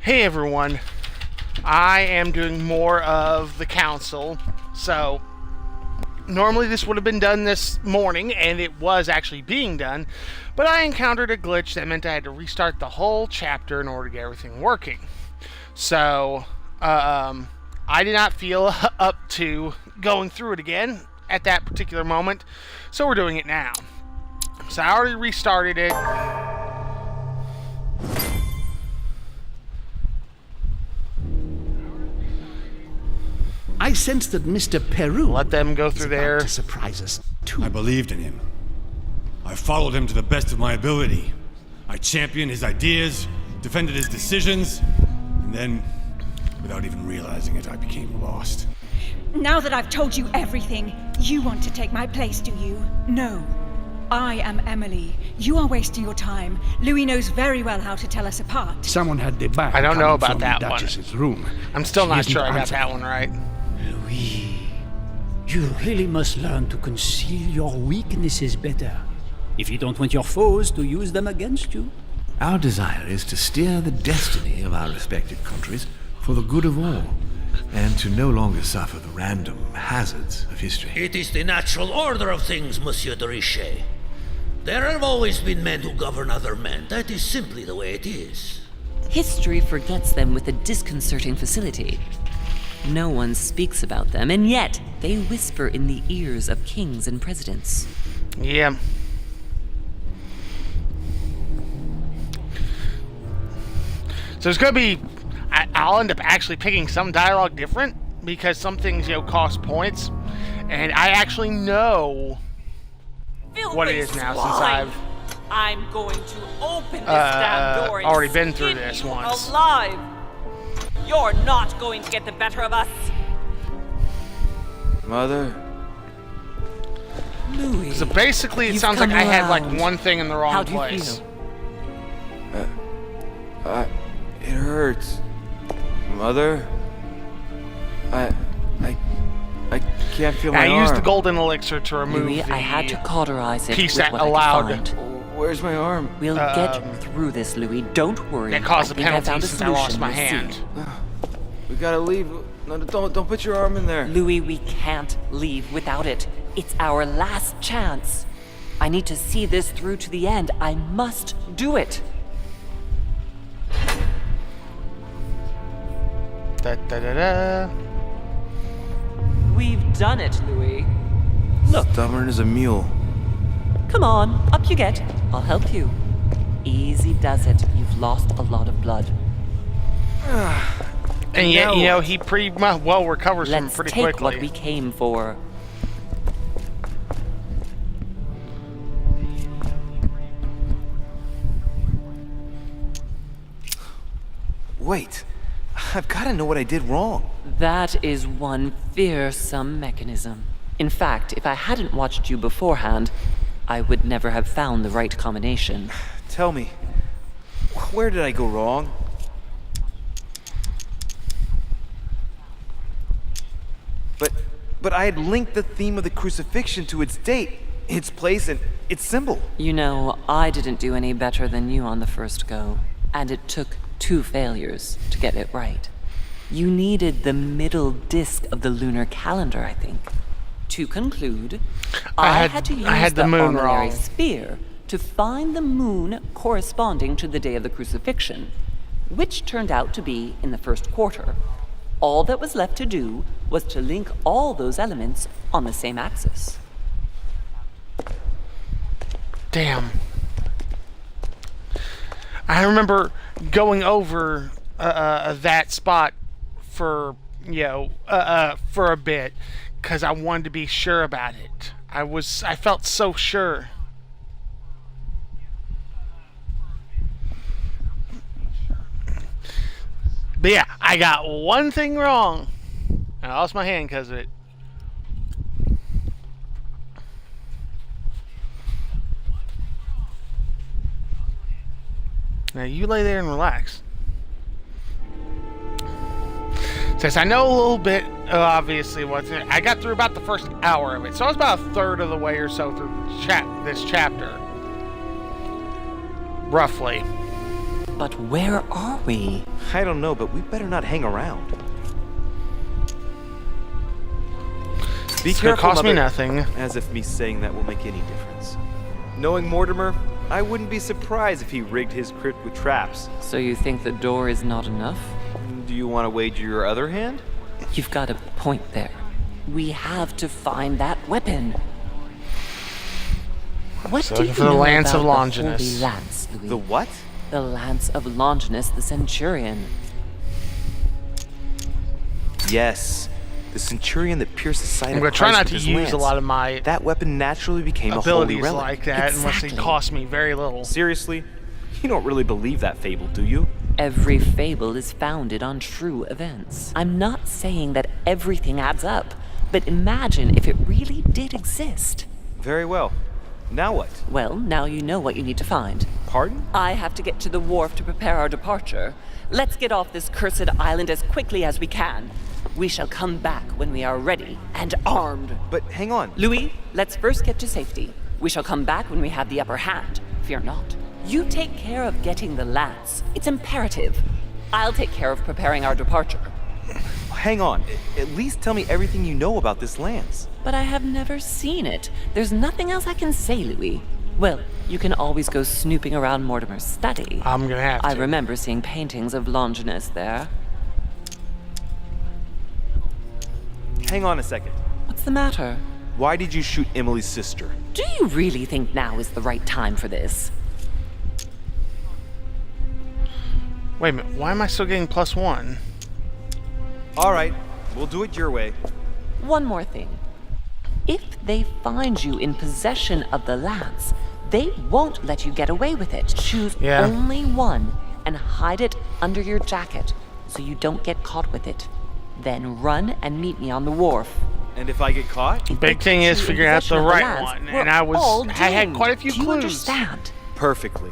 Hey everyone, I am doing more of the council, so normally this would have been done this morning, and it was actually being done, but I encountered a glitch that meant I had to restart the whole chapter in order to get everything working. So, I did not feel up to going through it again at that particular moment, so we're doing it now. So I already restarted it. I sensed that Mr. Peru Let them go through is about there. to surprise us too. I believed in him. I followed him to the best of my ability. I championed his ideas, defended his decisions, and then, without even realizing it, I became lost. Now that I've told you everything, you want to take my place, do you? No. I am Emily. You are wasting your time. Louis knows very well how to tell us apart. Someone had the bag. I don't know about from that the one. Duchess's room. I'm still She not didn't sure I got answer that me. one right. Louis, you really must learn to conceal your weaknesses better, if you don't want your foes to use them against you. Our desire is to steer the destiny of our respective countries for the good of all, and to no longer suffer the random hazards of history. It is the natural order of things, Monsieur de Richet. There have always been men who govern other men. That is simply the way it is. History forgets them with a disconcerting facility. No one speaks about them, and yet they whisper in the ears of kings and presidents. Yeah. So it's going to be... I'll end up actually picking some dialogue different, because some things, cost points. And I actually know what it is now, since I'm going to open this damn door and already been through skin this you once. alive. You're not going to get the better of us. Mother? Louis, So basically, it you've sounds like come I had around. one thing in the wrong How do you place. feel? It hurts. Mother? I can't feel my I arm. used the golden elixir to remove Louis, the I had to cauterize it piece with that what I could allowed find. Where's my arm? We'll get through this, Louis. Don't worry. that caused I a think I penalty found a since I lost solution. my You'll see. hand. We gotta leave. No, don't put your arm in there. Louis, we can't leave without it. It's our last chance. I need to see this through to the end. I must do it. Da, da, da, da. We've done it, Louis. Look, Stubborn as a mule. come on, up you get. I'll help you. Easy does it. You've lost a lot of blood. And yet, Now he pretty well recovers from Let's pretty take quickly. what we came for. Wait. I've gotta know what I did wrong. That is one fearsome mechanism. In fact, if I hadn't watched you beforehand, I would never have found the right combination. Tell me, where did I go wrong? But I had linked the theme of the crucifixion to its date, its place, and its symbol. You know, I didn't do any better than you on the first go, and it took 2 failures to get it right. You needed the middle disk of the lunar calendar, I think. To conclude, I had to use I had the moon armillary wrong. sphere to find the moon corresponding to the day of the crucifixion, which turned out to be in the first quarter. All that was left to do was to link all those elements on the same axis. Damn. I remember going over that spot for for a bit because I wanted to be sure about it. I felt so sure. But yeah, I got one thing wrong. I lost my hand because of it. Now you lay there and relax. Since I know a little bit, obviously, what's in it, I got through about the first hour of it, so I was about a third of the way or so through this chapter, roughly. But where are we? I don't know, but we better not hang around. Be It's gonna careful, cost me Mother. nothing. As if me saying that will make any difference. Knowing Mortimer, I wouldn't be surprised if he rigged his crypt with traps. So you think the door is not enough? Do you want to wager your other hand? You've got a point there. We have to find that weapon. What So do looking you for the know Lance of about the Longinus. Holy Lance, Louis? The what? The Lance of Longinus the Centurion. Yes. The centurion that pierced the side I'm of gonna try Christ not with to his use lance. a lot of my That weapon naturally became a holy abilities relic. like that unless they Exactly. cost me very little. Seriously? You don't really believe that fable, do you? Every fable is founded on true events. I'm not saying that everything adds up, but imagine if it really did exist. Very well. Now what? Well, now you know what you need to find. Pardon? I have to get to the wharf to prepare our departure. Let's get off this cursed island as quickly as we can. We shall come back when we are ready and armed. But hang on. Louis, let's first get to safety. We shall come back when we have the upper hand. Fear not. You take care of getting the lance. It's imperative. I'll take care of preparing our departure. Hang on. At least tell me everything you know about this lance. But I have never seen it. There's nothing else I can say, Louis. Well, you can always go snooping around Mortimer's study. I'm gonna have to. I remember seeing paintings of Longinus there. Hang on a second. What's the matter? Why did you shoot Emily's sister? Do you really think now is the right time for this? Wait a minute, why am I still getting +1? All right, we'll do it your way. One more thing. If they find you in possession of the lance, they won't let you get away with it. Choose Yeah. only one and hide it under your jacket so you don't get caught with it. Then run and meet me on the wharf. And if I get caught? Big thing is You in figuring out the possession of right lance, one, we're and all I had doomed. quite a few Do you clues. understand? Perfectly.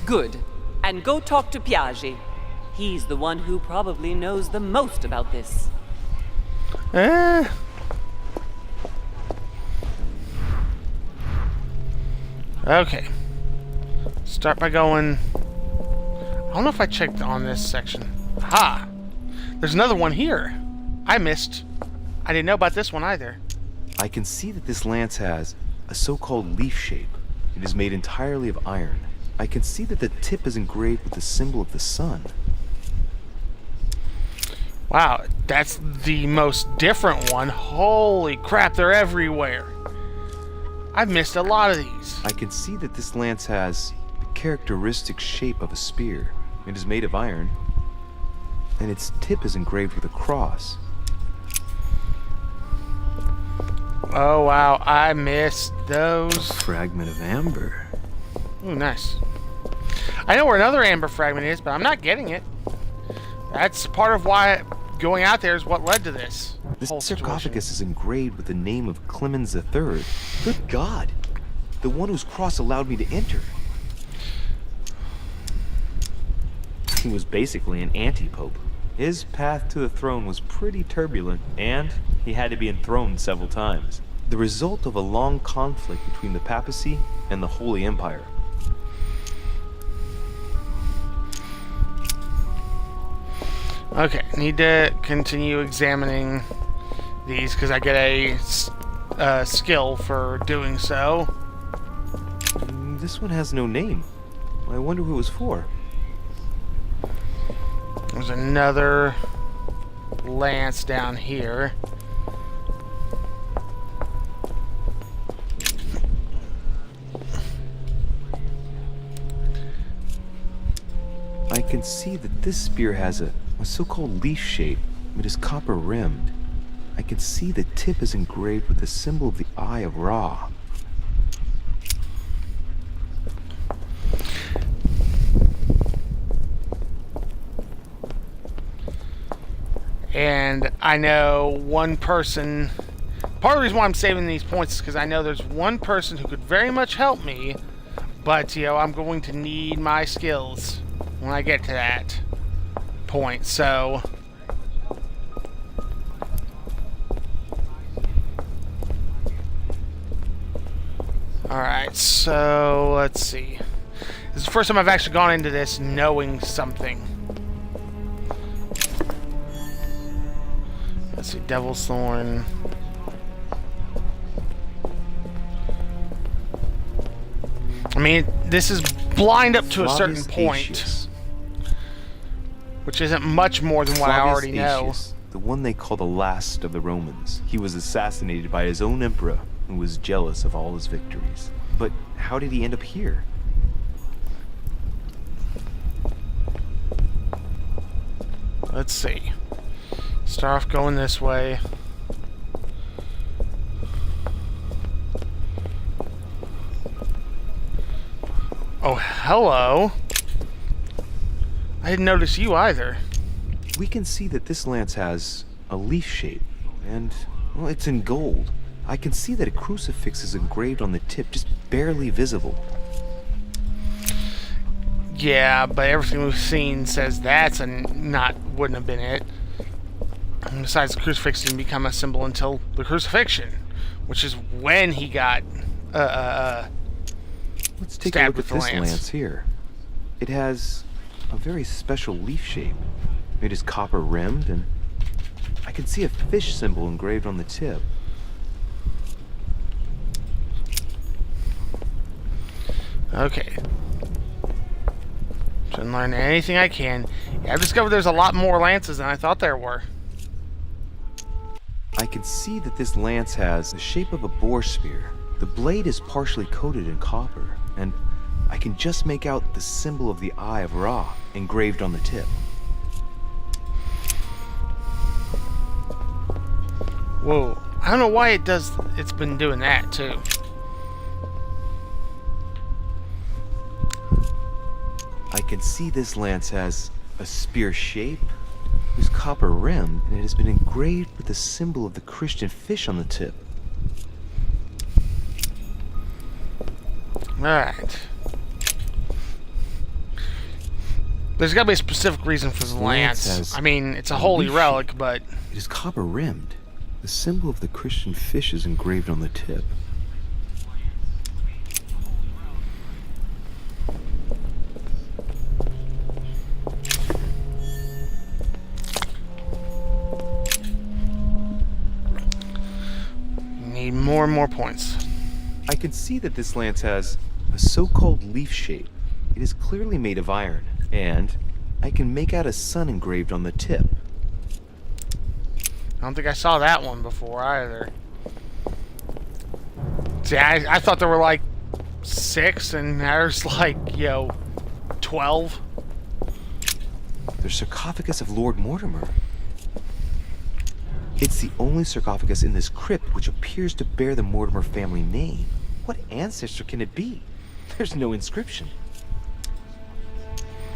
Good. And go talk to Piaggi. He's the one who probably knows the most about this. Okay. Start by going... I don't know if I checked on this section. Ha! There's another one here. I missed. I didn't know about this one either. I can see that this lance has a so-called leaf shape. It is made entirely of iron. I can see that the tip is engraved with the symbol of the sun. Wow, that's the most different one. Holy crap, they're everywhere. I've missed a lot of these. I can see that this lance has the characteristic shape of a spear. It is made of iron, and its tip is engraved with a cross. Oh wow, I missed those. Fragment of amber. Ooh, nice. I know where another amber fragment is, but I'm not getting it. That's part of why going out there is what led to this This whole situation. sarcophagus is engraved with the name of Clemens III. Good God! The one whose cross allowed me to enter. He was basically an anti-pope. His path to the throne was pretty turbulent, and he had to be enthroned several times. The result of a long conflict between the papacy and the Holy Empire. Okay, need to continue examining these because I get a skill for doing so. This one has no name. I wonder who it was for. There's another lance down here. I can see that this spear has a so-called leaf shape. It is copper rimmed. I can see the tip is engraved with the symbol of the Eye of Ra. And I know one person... Part of the reason why I'm saving these points is because I know there's one person who could very much help me, but, you know, I'm going to need my skills when I get to that point, so... Alright, so let's see. This is the first time I've actually gone into this knowing something. Let's see, Devil's Thorn. I mean, this is blind up to a certain Flavius point, Aetius. which isn't much more than what I Flavius already know. Aetius, the one they call the last of the Romans. He was assassinated by his own emperor, who was jealous of all his victories. But how did he end up here? Let's see. Start off going this way. Oh, hello. I didn't notice you either. We can see that this lance has a leaf shape, and, well, it's in gold. I can see that a crucifix is engraved on the tip, just barely visible. Yeah, but everything we've seen says that's wouldn't have been it. And besides, the crucifix didn't become a symbol until the crucifixion, which is when he got Let's take a stabbed look at with the this lance. lance here. It has a very special leaf shape. It is copper rimmed, and I can see a fish symbol engraved on the tip. Okay. Trying to learn anything I can. Yeah, I've discovered there's a lot more lances than I thought there were. I can see that this lance has the shape of a boar spear. The blade is partially coated in copper, and I can just make out the symbol of the Eye of Ra engraved on the tip. Whoa. I don't know why it's been doing that too. I can see this lance has a spear shape, is copper rimmed, and it has been engraved with the symbol of the Christian fish on the tip. Alright. There's gotta be a specific reason for the Lance lance. has I mean, it's a a holy leaf relic, but It is copper rimmed. The symbol of the Christian fish is engraved on the tip. need more and more points. I can see that this lance has a so-called leaf shape. It is clearly made of iron, and I can make out a sun engraved on the tip. I don't think I saw that one before either. See, I thought there were like 6, and there's like, 12. The sarcophagus of Lord Mortimer. It's the only sarcophagus in this crypt which appears to bear the Mortimer family name. What ancestor can it be? There's no inscription.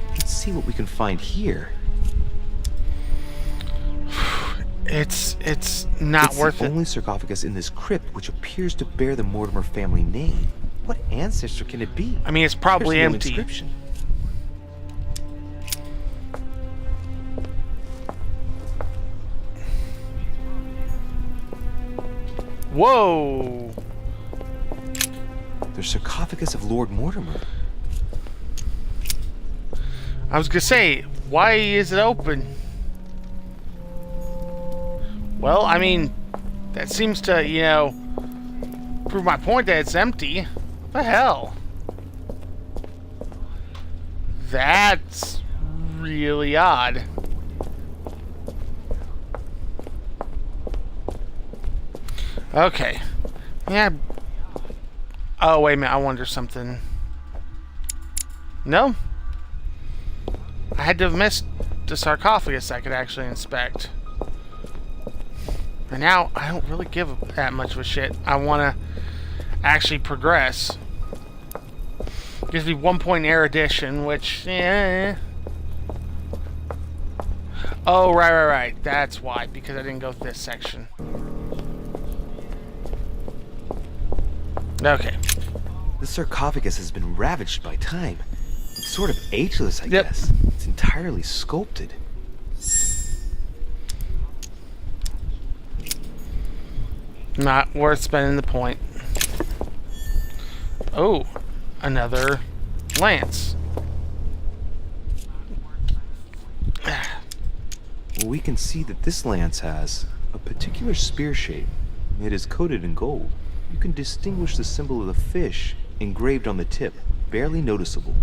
Let's see what we can find here. It's not worth the it. only sarcophagus in this crypt which appears to bear the Mortimer family name. What ancestor can it be? I mean, it's probably There's no empty. inscription. Whoa! The sarcophagus of Lord Mortimer. I was gonna say, why is it open? Well, I mean, that seems to, prove my point that it's empty. What the hell? That's really odd. Okay. Yeah. Oh, wait a minute. I wonder something. No? I had to have missed the sarcophagus I could actually inspect. And now, I don't really give that much of a shit. I want to actually progress. Gives me 1 point erudition, which, Oh, right. That's why, because I didn't go through this section. Okay. The sarcophagus has been ravaged by time. It's sort of ageless, I Yep. guess. It's entirely sculpted. Not worth spending the point. Oh, another lance. Well, we can see that this lance has a particular spear shape. It is coated in gold. You can distinguish the symbol of the fish engraved on the tip, barely noticeable.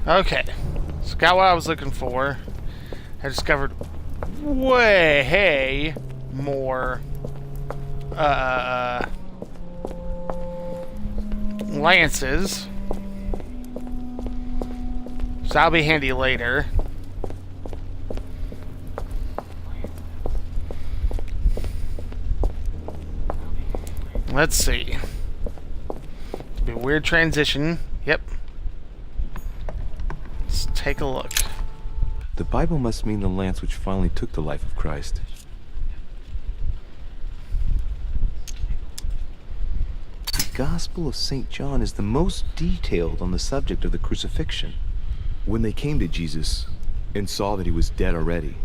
Okay, so got what I was looking for. I discovered way more lances. So that'll be handy later. Let's see. It'll be a weird transition. Yep. Let's take a look. The Bible must mean the lance which finally took the life of Christ. The Gospel of St. John is the most detailed on the subject of the crucifixion. When they came to Jesus and saw that he was dead already,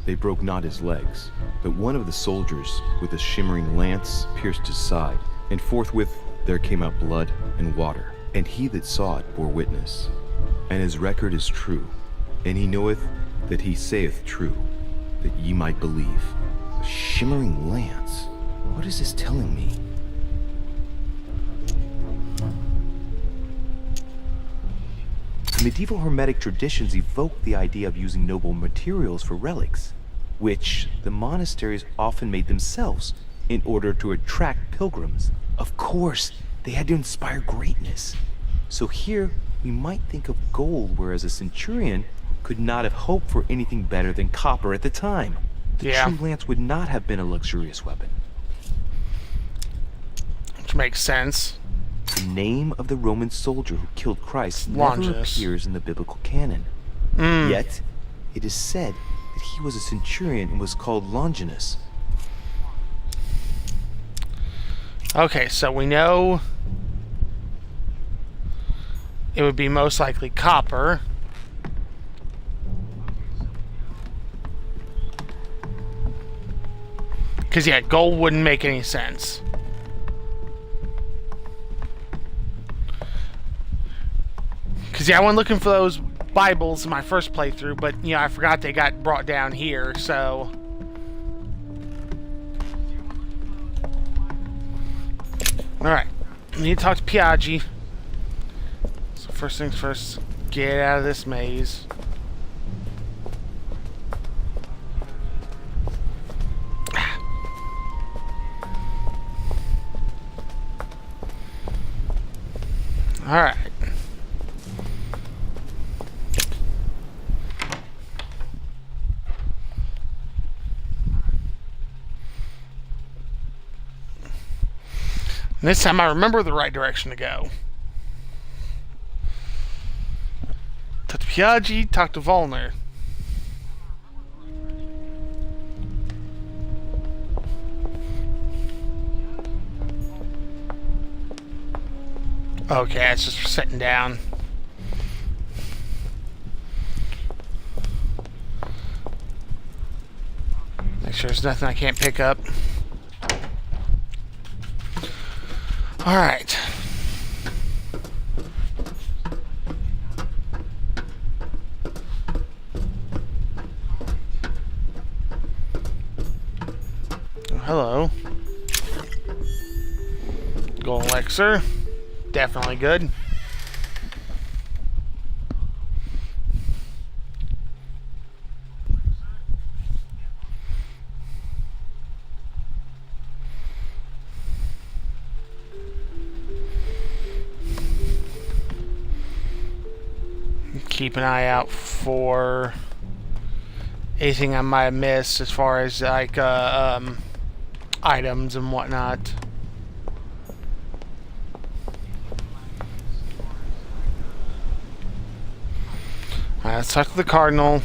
they broke not his legs, but one of the soldiers with a shimmering lance pierced his side, and forthwith there came out blood and water. And he that saw it bore witness, and his record is true, and he knoweth that he saith true, that ye might believe. A shimmering lance? What is this telling me? Medieval Hermetic traditions evoke the idea of using noble materials for relics, which the monasteries often made themselves in order to attract pilgrims. Of course, they had to inspire greatness. So here, we might think of gold, whereas a centurion could not have hoped for anything better than copper at the time. The true lance would not have been a luxurious weapon. Which makes sense. The name of the Roman soldier who killed Christ Longinus. never appears in the biblical canon. Yet, it is said that he was a centurion and was called Longinus. Okay, so we know it would be most likely copper. Because, yeah, gold wouldn't make any sense. Because, yeah, I went looking for those Bibles in my first playthrough, but, you know, I forgot they got brought down here, so... Alright, I need to talk to Piaggi. So first things first, get out of this maze. Alright. This time I remember the right direction to go. Talk to Piaggi, talk to Volner. Okay, it's just for sitting down. Make sure there's nothing I can't pick up. Alright. Oh, hello. Gold elixir. Definitely good. Keep an eye out for anything I might have missed as far as like items and whatnot. Alright, let's talk to the Cardinal.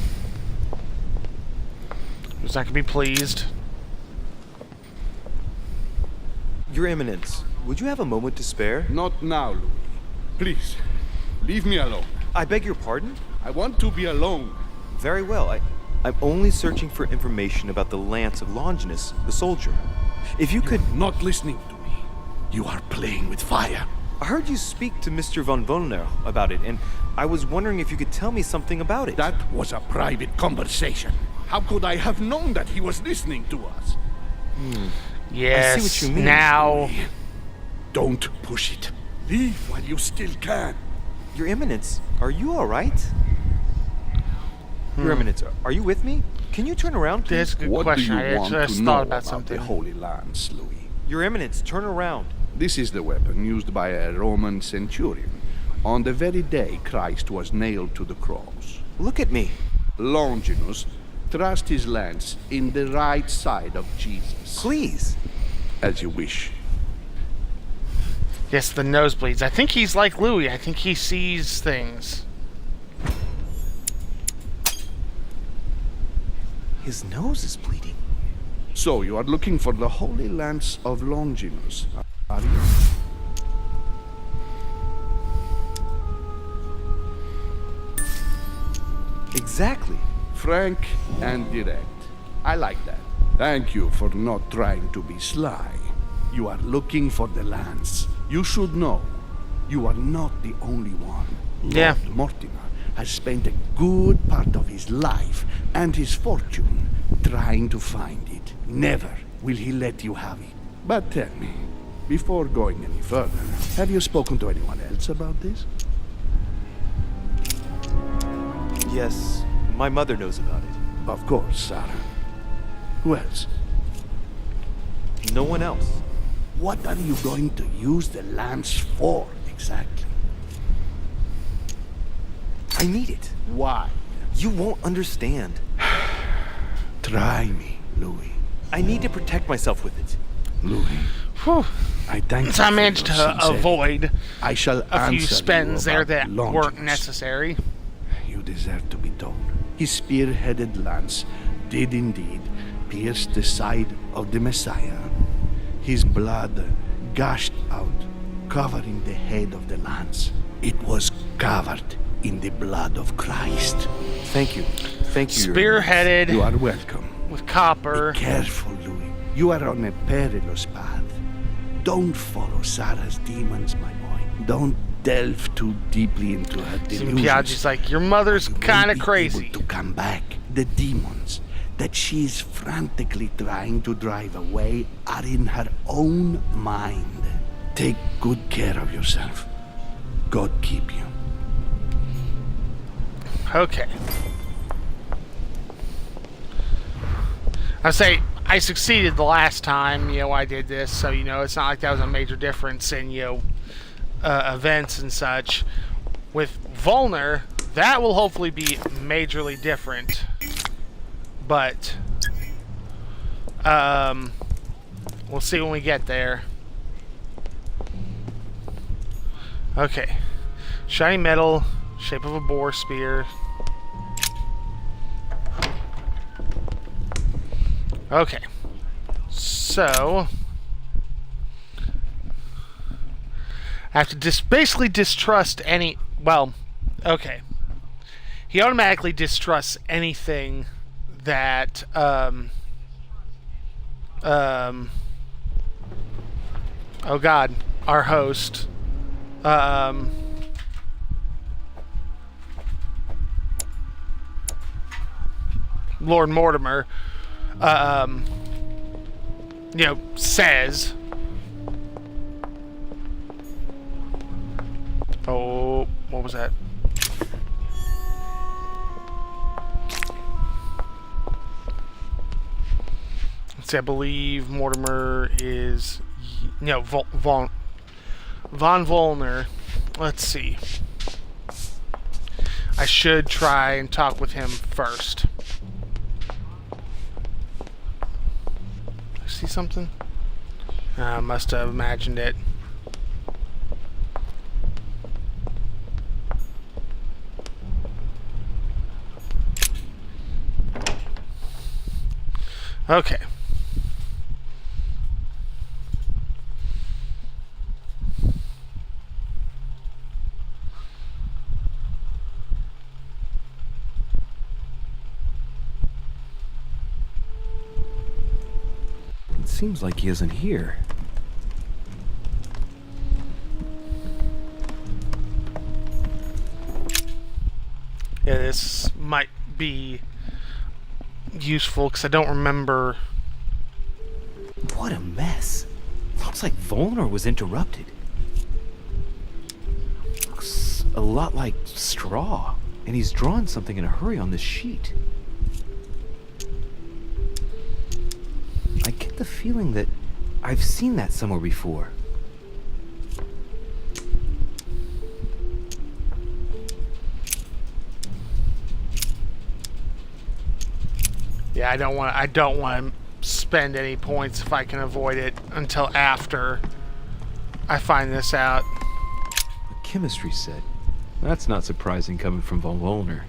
He's not gonna be pleased. Your Eminence, would you have a moment to spare? Not now, Louis. Please, leave me alone. I beg your pardon? I want to be alone. Very well. I'm only searching for information about the lance of Longinus, the soldier. If you could... Not listening to me. You are playing with fire. I heard you speak to Mr. von Wollner about it, and I was wondering if you could tell me something about it. That was a private conversation. How could I have known that he was listening to us? Yes, I see what you mean. now... Don't push it. Leave while you still can. Your Eminence, are you alright? Your Eminence, are you with me? Can you turn around, please? That's a good What question. do you I want just to thought know about about something. the Holy Lance, Louis? Your Eminence, turn around. This is the weapon used by a Roman centurion on the very day Christ was nailed to the cross. Look at me. Longinus thrust his lance in the right side of Jesus. Please. As you wish. Yes, the nosebleeds. I think he's like Louis. I think he sees things. His nose is bleeding. So you are looking for the Holy Lance of Longinus, are you? Exactly. Frank and direct. I like that. Thank you for not trying to be sly. You are looking for the lance. You should know, you are not the only one. Yeah. Lord Mortimer has spent a good part of his life and his fortune trying to find it. Never will he let you have it. But tell me, before going any further, have you spoken to anyone else about this? Yes, my mother knows about it. Of course, Sarah. Who else? No one else. What are you going to use the lance for, exactly? I need it. Why? You won't understand. Try me, Louis. I need to protect myself with it. Louis, Whew. I thank you So I for managed your to sincerity. avoid I shall a few answer spends you there about that Longinus. weren't necessary. You deserve to be told. His spear-headed lance did indeed pierce the side of the Messiah. His blood gushed out, covering the head of the lance. It was covered in the blood of Christ. Thank you. Thank you. Your Spearheaded You are welcome. with copper. Be careful, Louis. You are on a perilous path. Don't follow Sarah's demons, my boy. Don't delve too deeply into her delusions. Piaggi's like, your mother's You may kind of be crazy. able to come back. The demons that she is frantically trying to drive away are in her own mind. Take good care of yourself. God keep you. Okay. I say I succeeded the last time, I did this, so, it's not like that was a major difference in, events and such. With Volner, that will hopefully be majorly different. But, we'll see when we get there. Okay. Shiny metal, shape of a boar spear. Okay. So, I have to basically distrust any... Well, okay. He automatically distrusts anything that, oh God, our host, Lord Mortimer, says. Oh, what was that? Let's see, I believe Mortimer is, Von Volner. Let's see. I should try and talk with him first. See something? I must have imagined it. Okay. seems like he isn't here. Yeah, this might be useful because I don't remember. What a mess. Looks like Volnor was interrupted. Looks a lot like straw. And he's drawn something in a hurry on this sheet. I get the feeling that I've seen that somewhere before. Yeah, I don't want to spend any points if I can avoid it until after I find this out. A chemistry set. That's not surprising coming from von Volnor.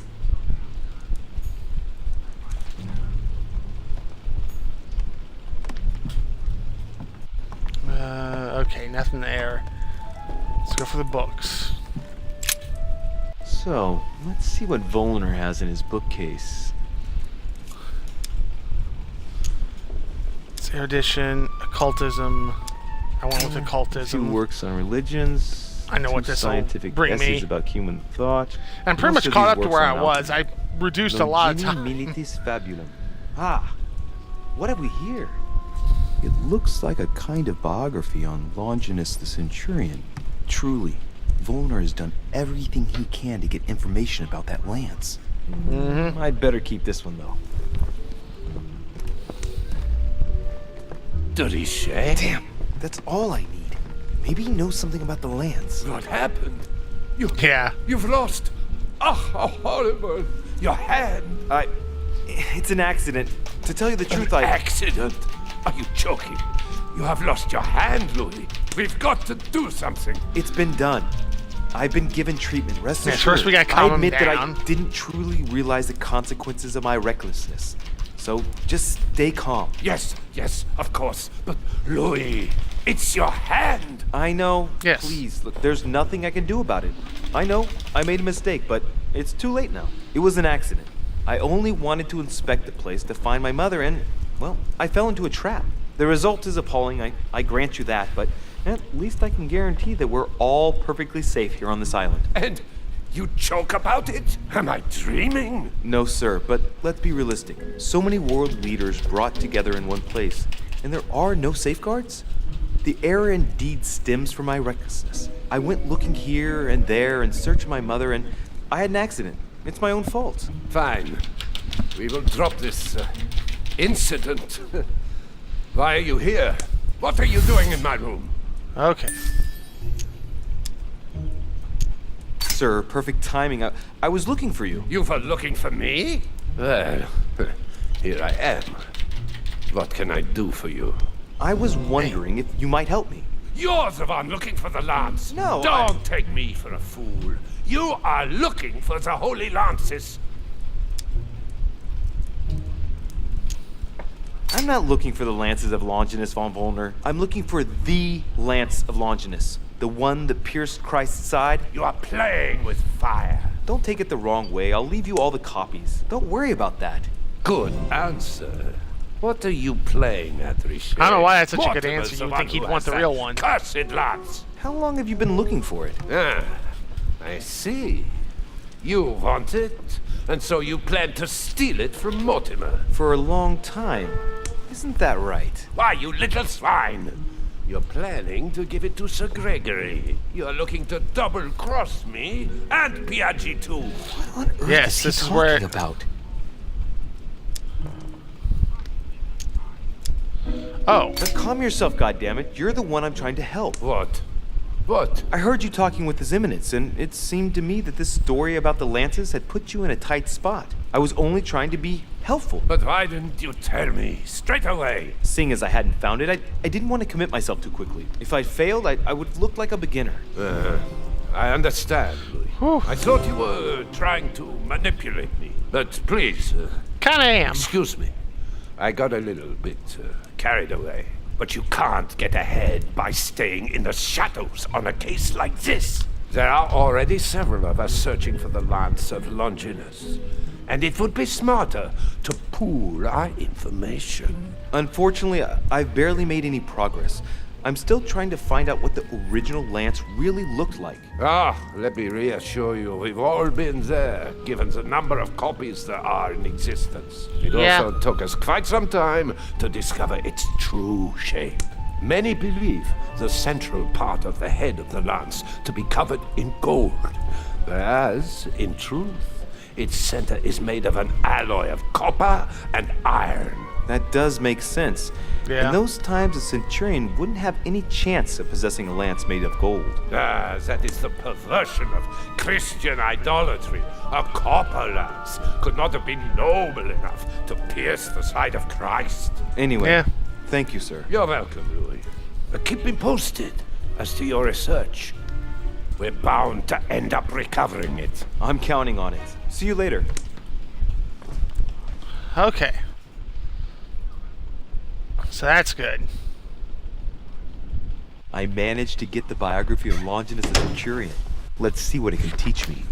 Okay, nothing there. Let's go for the books. So, let's see what Volnor has in his bookcase. It's erudition, occultism. I went with occultism. 2 works on religions. I know 2 what this will scientific bring essays me. about human thought. I'm pretty Most much of caught these up to works where on I was. I reduced a lot of time. Militis Fabulum. Ah, what have we here? It looks like a kind of biography on Longinus the Centurion. Truly, Volnor has done everything he can to get information about that lance. I'd better keep this one, though. De Richet? Damn, that's all I need. Maybe he knows something about the lance. What happened? Yeah. You've lost. Oh, how horrible. Your hand. It's an accident. To tell you the truth, Accident? Are you joking? You have lost your hand, Louis. We've got to do something. It's been done. I've been given treatment. Rest Yeah, assured. first we gotta calm I admit him that down. I didn't truly realize the consequences of my recklessness. So just stay calm. Yes, of course. But Louis, it's your hand. I know. Yes. Please, look, there's nothing I can do about it. I know I made a mistake, but it's too late now. It was an accident. I only wanted to inspect the place to find my mother, and, well, I fell into a trap. The result is appalling, I grant you that, but at least I can guarantee that we're all perfectly safe here on this island. And you joke about it? Am I dreaming? No, sir, but let's be realistic. So many world leaders brought together in one place, and there are no safeguards? The error indeed stems from my recklessness. I went looking here and there in search of my mother, and I had an accident. It's my own fault. Fine. We will drop this incident. Why are you here? What are you doing in my room? Okay. Sir, perfect timing. I was looking for you. You were looking for me? Well, here I am. What can I do for you? I was wondering if you might help me. You're the one looking for the lance. No, Don't take me for a fool. You are looking for the Holy Lances. I'm not looking for the lances of Longinus von Volnor. I'm looking for the lance of Longinus. The one that pierced Christ's side. You are playing with fire. Don't take it the wrong way. I'll leave you all the copies. Don't worry about that. Good answer. What are you playing at, Richet? I don't know why that's such a good Mortimer's answer. the You would one think he'd who want has the real that one. Cursed lance. How long have you been looking for it? Ah, I see. You want it, and so you plan to steal it from Mortimer. For a long time. Isn't that right? Why, you little swine! You're planning to give it to Sir Gregory. You're looking to double-cross me and Piaggi too. What on earth Yes, is he this is talking where about? Oh. Now calm yourself, goddammit. You're the one I'm trying to help. What? What? I heard you talking with His Eminence, and it seemed to me that this story about the lances had put you in a tight spot. I was only trying to be helpful. But why didn't you tell me straight away? Seeing as I hadn't found it, I didn't want to commit myself too quickly. If I failed, I would look like a beginner. I understand, Louis. I thought you were trying to manipulate me. But please, Kinda am. excuse me. I got a little bit carried away. But you can't get ahead by staying in the shadows on a case like this. There are already several of us searching for the lance of Longinus. And it would be smarter to pool our information. Unfortunately, I've barely made any progress. I'm still trying to find out what the original lance really looked like. Let me reassure you, we've all been there, given the number of copies there are in existence. It also took us quite some time to discover its true shape. Many believe the central part of the head of the lance to be covered in gold, whereas, in truth, its center is made of an alloy of copper and iron. That does make sense. Yeah. In those times, a centurion wouldn't have any chance of possessing a lance made of gold. That is the perversion of Christian idolatry. A copper lance could not have been noble enough to pierce the side of Christ. Anyway, thank you, sir. You're welcome, Louis. Keep me posted as to your research. We're bound to end up recovering it. I'm counting on it. See you later. Okay. So that's good. I managed to get the biography of Longinus the Centurion. Let's see what it can teach me.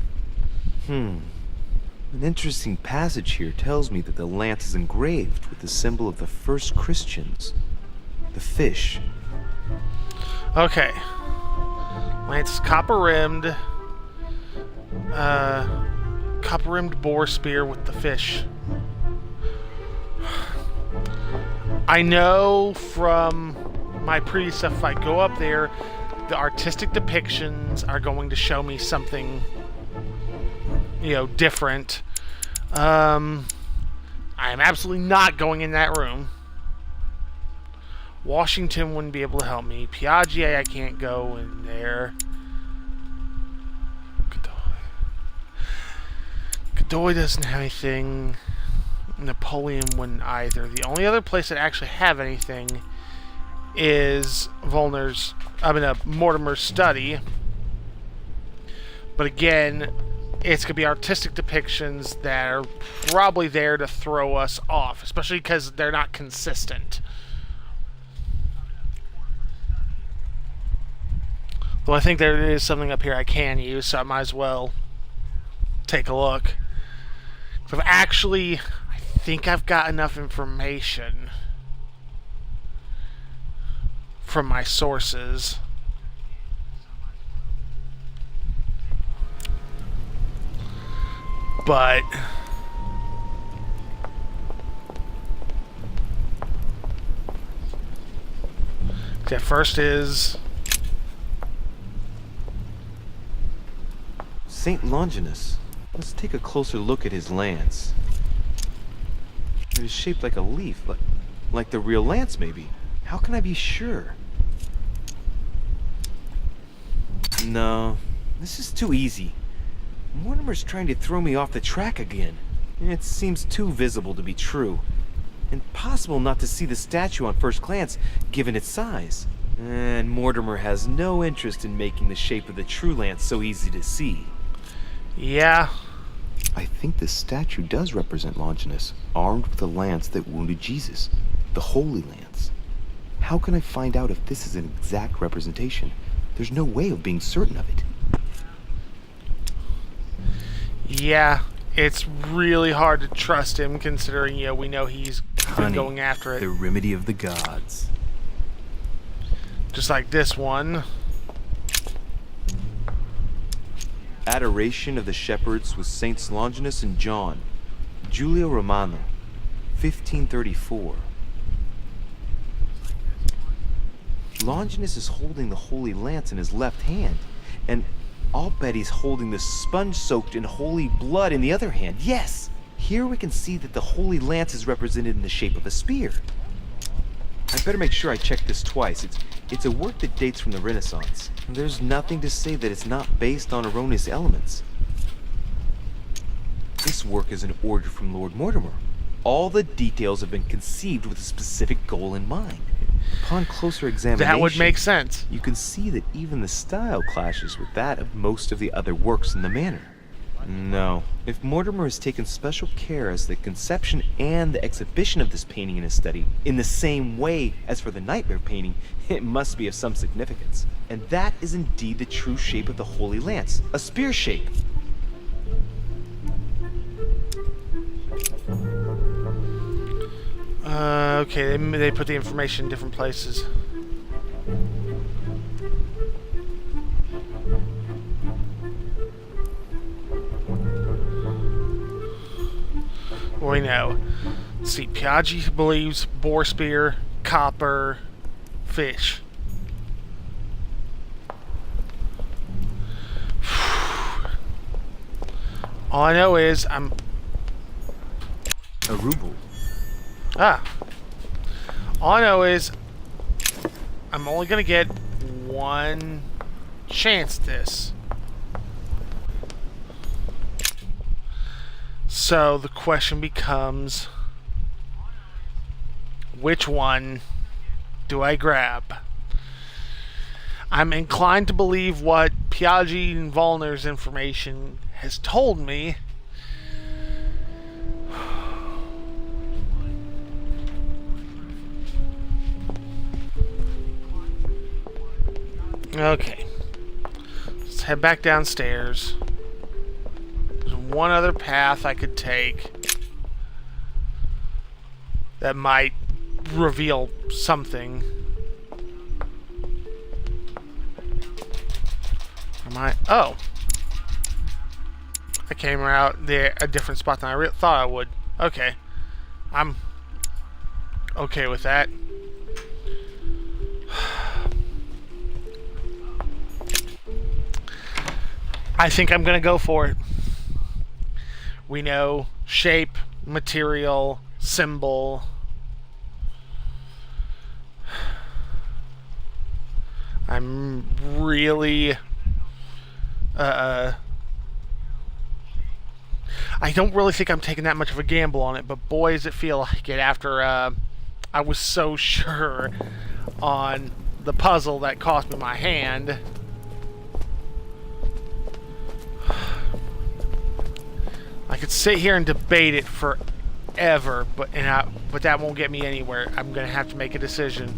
An interesting passage here tells me that the lance is engraved with the symbol of the first Christians. The fish. Okay. Lance is copper-rimmed. Copper-rimmed boar spear with the fish. I know from my previous stuff, if I go up there, the artistic depictions are going to show me something, different. I am absolutely not going in that room. Washington wouldn't be able to help me. Piaget, I can't go in there. Godoy doesn't have anything. Napoleon wouldn't either. The only other place that actually have anything is Mortimer's study. But again, it's going to be artistic depictions that are probably there to throw us off, especially because they're not consistent. Well, I think there is something up here I can use, so I might as well take a look. I think I've got enough information from my sources. But okay, first is Saint Longinus. Let's take a closer look at his lance. It is shaped like a leaf, like the real lance, maybe. How can I be sure? No, this is too easy. Mortimer's trying to throw me off the track again. It seems too visible to be true. Impossible not to see the statue on first glance, given its size. And Mortimer has no interest in making the shape of the true lance so easy to see. Yeah. I think the statue does represent Longinus, armed with a lance that wounded Jesus, the Holy Lance. How can I find out if this is an exact representation? There's no way of being certain of it. Yeah, it's really hard to trust him, considering, we know he's been going after it. The remedy of the gods. Just like this one. Adoration of the Shepherds with Saints Longinus and John. Giulio Romano, 1534. Longinus is holding the Holy Lance in his left hand, and I'll bet he's holding the sponge soaked in holy blood in the other hand. Yes! Here we can see that the Holy Lance is represented in the shape of a spear. I'd better make sure I check this twice. It's a work that dates from the Renaissance. And there's nothing to say that it's not based on erroneous elements. This work is an order from Lord Mortimer. All the details have been conceived with a specific goal in mind. Upon closer examination, that would make sense. You can see that even the style clashes with that of most of the other works in the manor. No. If Mortimer has taken special care as the conception and the exhibition of this painting in his study, in the same way as for the Nightmare painting, it must be of some significance. And that is indeed the true shape of the Holy Lance, a spear shape. Okay, they put the information in different places. We know. Let's see, Piaggi believes boar spear, copper, fish. All I know is I'm... A ruble. Ah. All I know is I'm only going to get one chance at this. So the question becomes, which one do I grab? I'm inclined to believe what Piaggi and Volner's information has told me. Okay. Let's head back downstairs. There's one other path I could take that might reveal something. Am I? Oh. I came out there a different spot than I thought I would. Okay. I'm okay with that. I think I'm gonna go for it. We know shape, material, symbol. I'm really I don't really think I'm taking that much of a gamble on it, but boy does it feel like it after I was so sure on the puzzle that cost me my hand. I could sit here and debate it forever, but that won't get me anywhere. I'm gonna have to make a decision.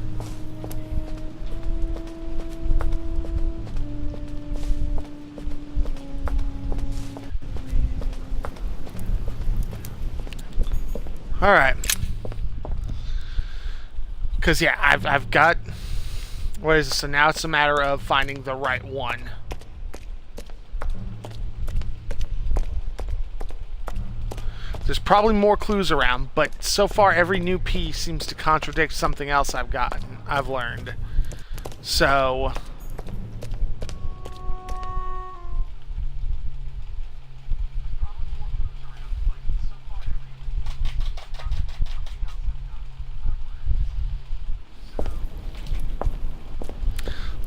All right. Because yeah, I've got. What is this? So now it's a matter of finding the right one. There's probably more clues around, but so far every new piece seems to contradict something else I've learned. So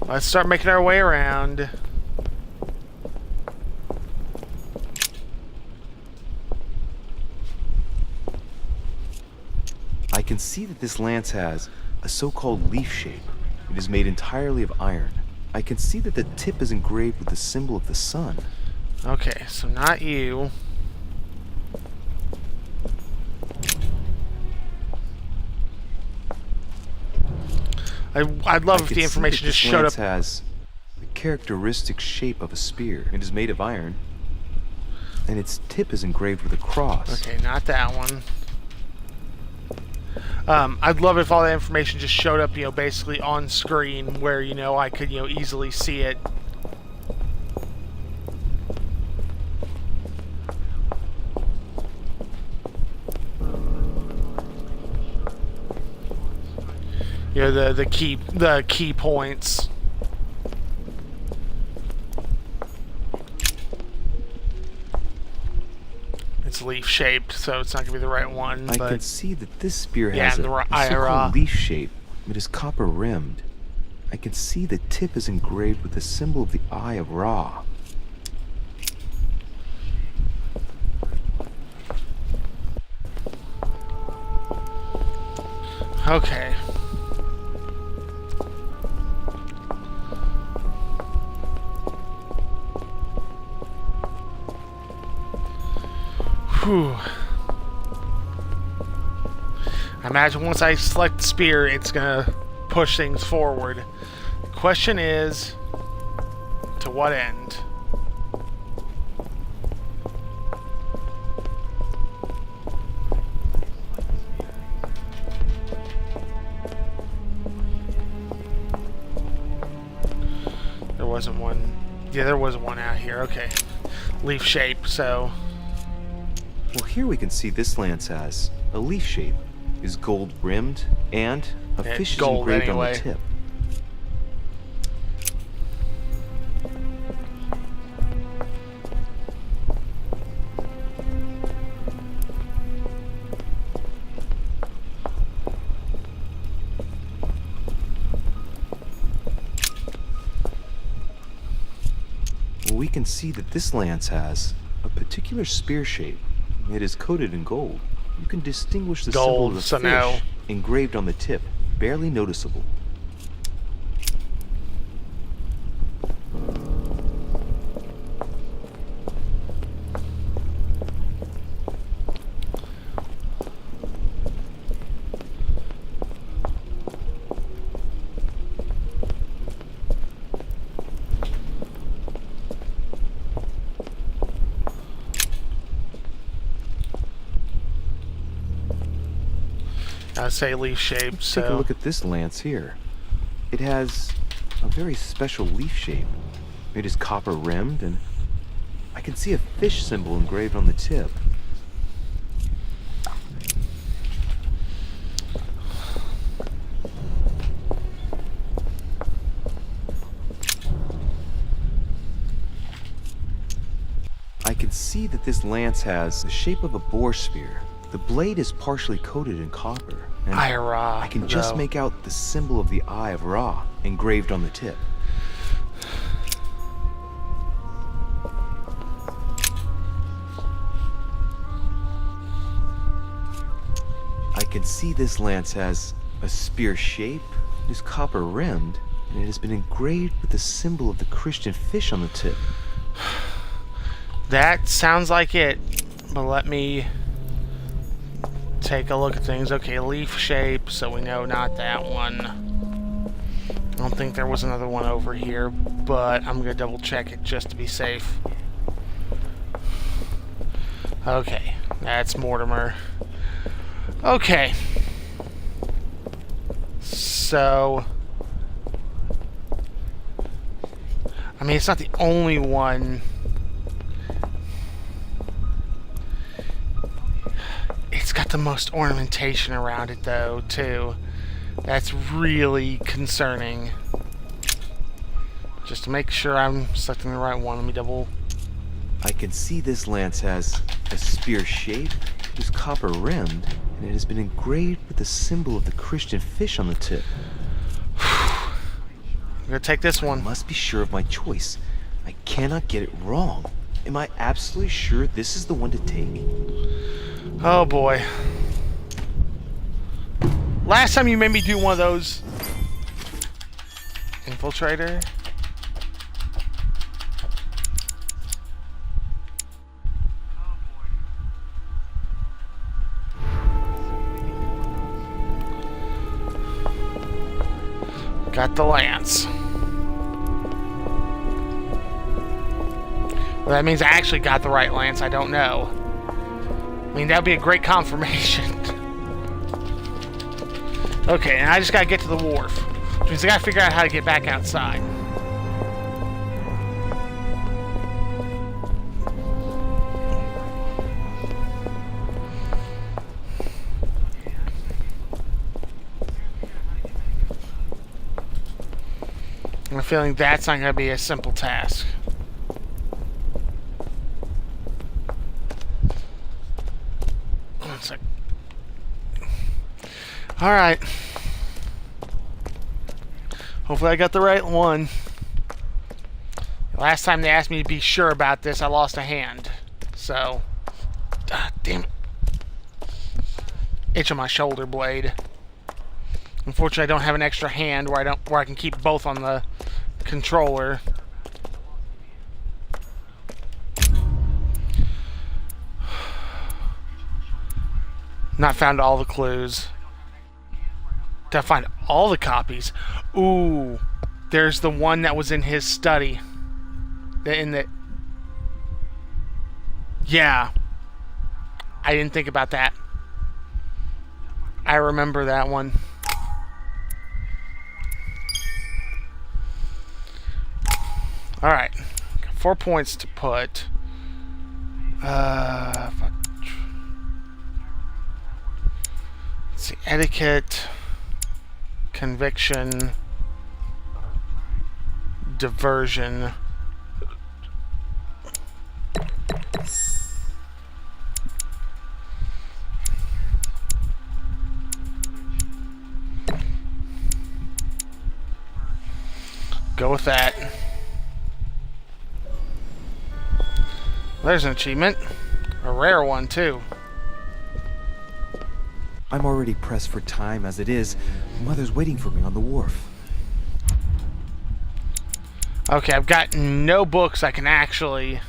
let's start making our way around. I can see that this lance has a so-called leaf shape. It is made entirely of iron. I can see that the tip is engraved with the symbol of the sun. Okay, so not you. I'd love if the information just showed up. This lance has the characteristic shape of a spear. It is made of iron, and its tip is engraved with a cross. Okay, not that one. I'd love if all that information just showed up, basically on screen where, I could, easily see it. The key points. It's leaf shaped, so it's not gonna be the right one. I but can see that this spear has a IRA. so-called leaf shape. It is copper rimmed. I can see the tip is engraved with the symbol of the Eye of Ra. Okay. Whew. I imagine once I select the spear, it's gonna push things forward. The question is, to what end? wasn't one. Yeah, there was one out here. Okay. Leaf shape, so... Well, here we can see this lance has a leaf shape, is gold rimmed, and a fish is gold engraved anyway. on the tip. Well, we can see that this lance has a particular spear shape. It is coated in gold. You can distinguish the symbol of the so fish now- engraved on the tip, barely noticeable. I say leaf shape, so... Take a look at this lance here. It has a very special leaf shape. It is copper rimmed, and I can see a fish symbol engraved on the tip. I can see that this lance has the shape of a boar spear. The blade is partially coated in copper. And Eye of Ra, I can just though. make out the symbol of the Eye of Ra engraved on the tip. I can see this lance has a spear shape, it is copper rimmed, and it has been engraved with the symbol of the Christian fish on the tip. That sounds like it, but let me take a look at things. Okay, leaf shape, so we know not that one. I don't think there was another one over here, but I'm going to double check it just to be safe. Okay, that's Mortimer. Okay. So... I mean, it's not the only one. It's got the most ornamentation around it, though, too. That's really concerning. Just to make sure I'm selecting the right one, let me double... I can see this lance has a spear shape, it is copper rimmed, and it has been engraved with the symbol of the Christian fish on the tip. I'm gonna take this one. I must be sure of my choice. I cannot get it wrong. Am I absolutely sure this is the one to take? Oh boy. Last time you made me do one of those. Infiltrator. Got the lance. Well, that means I actually got the right lance. I don't know. I mean, that would be a great confirmation. Okay, and I just gotta get to the wharf. Which means I gotta figure out how to get back outside. I have a feeling that's not gonna be a simple task. One sec. Alright. Hopefully I got the right one. Last time they asked me to be sure about this, I lost a hand. So, damn it. Itch on my shoulder blade. Unfortunately, I don't have an extra hand where I can keep both on the controller. Not found all the clues. Did I find all the copies? Ooh, there's the one that was in his study. Yeah. I didn't think about that. I remember that one. Alright. 4 points to put. Fuck. Let's see. Etiquette. Conviction. Diversion. Go with that. There's an achievement. A rare one, too. I'm already pressed for time as it is. Mother's waiting for me on the wharf. Okay, I've got no books I can actually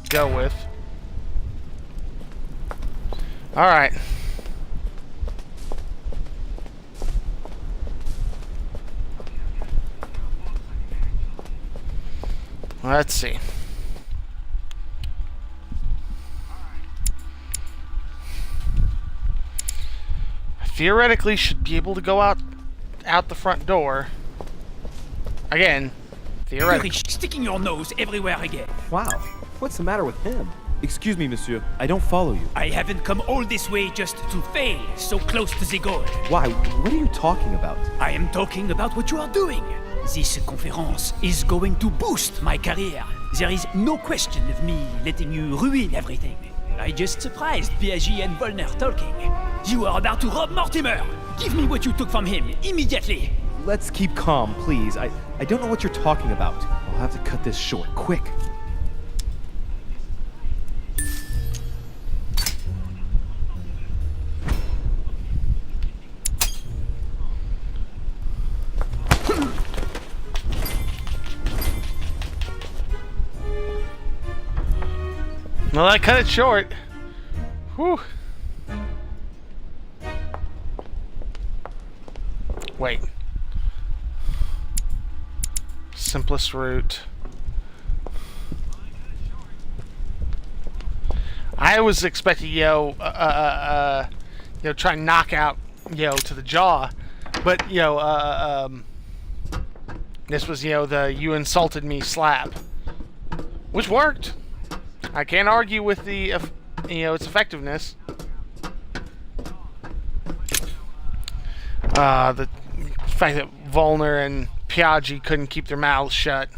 go with. Alright. Let's see. I theoretically should be able to go out the front door. Again, theoretically. Sticking your nose everywhere again. Wow, what's the matter with him? Excuse me, monsieur. I don't follow you. I haven't come all this way just to fail so close to the goal. Why? What are you talking about? I am talking about what you are doing. This conference is going to boost my career. There is no question of me letting you ruin everything. I just surprised Piaget and Volner talking. You are about to rob Mortimer. Give me what you took from him immediately. Let's keep calm, please. I don't know what you're talking about. I'll have to cut this short, quick. Well, I cut it short. Whew. Wait. Simplest route. I was expecting try and knock out to the jaw, but this was the you insulted me slap, which worked. I can't argue with the its effectiveness. The fact that Volner and Piaget couldn't keep their mouths shut.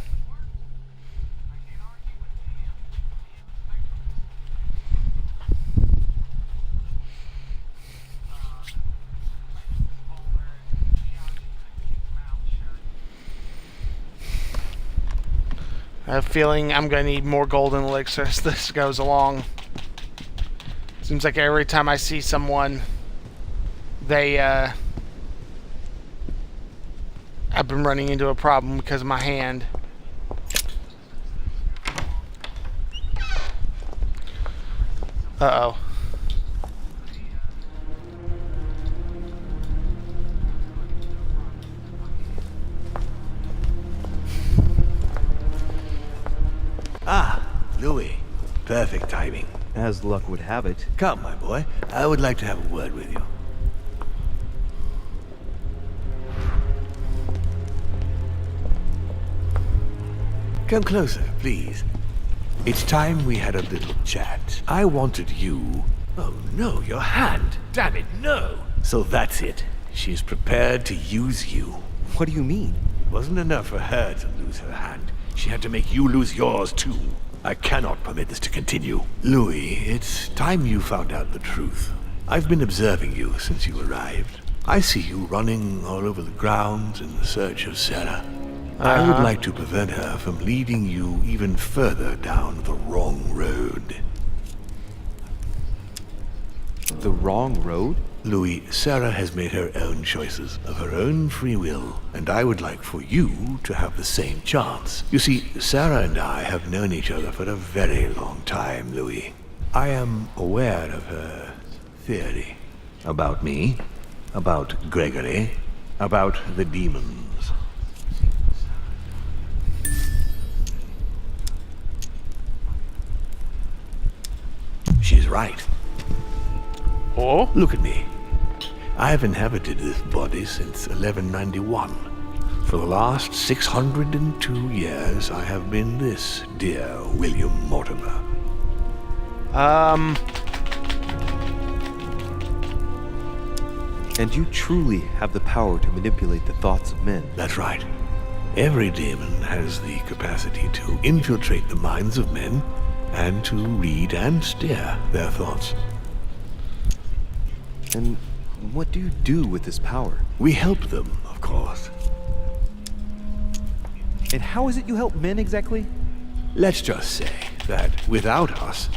I have a feeling I'm going to need more golden elixir as this goes along. Seems like every time I see someone, I've been running into a problem because of my hand. Uh-oh. Ah, Louis. Perfect timing. As luck would have it. Come, my boy. I would like to have a word with you. Come closer, please. It's time we had a little chat. I wanted you... Oh, no, your hand. Damn it, no. So that's it. She's prepared to use you. What do you mean? It wasn't enough for her to lose her hand. She had to make you lose yours, too. I cannot permit this to continue. Louis, it's time you found out the truth. I've been observing you since you arrived. I see you running all over the grounds in search of Sarah. I would like to prevent her from leading you even further down the wrong road. The wrong road? Louis, Sarah has made her own choices of her own free will, and I would like for you to have the same chance. You see, Sarah and I have known each other for a very long time, Louis. I am aware of her theory. About me, about Gregory, about the demons. She's right. Oh? Look at me. I have inhabited this body since 1191. For the last 602 years, I have been this, dear William Mortimer. And you truly have the power to manipulate the thoughts of men. That's right. Every demon has the capacity to infiltrate the minds of men and to read and steer their thoughts. And what do you do with this power? We help them, of course. And how is it you help men exactly? Let's just say that without us,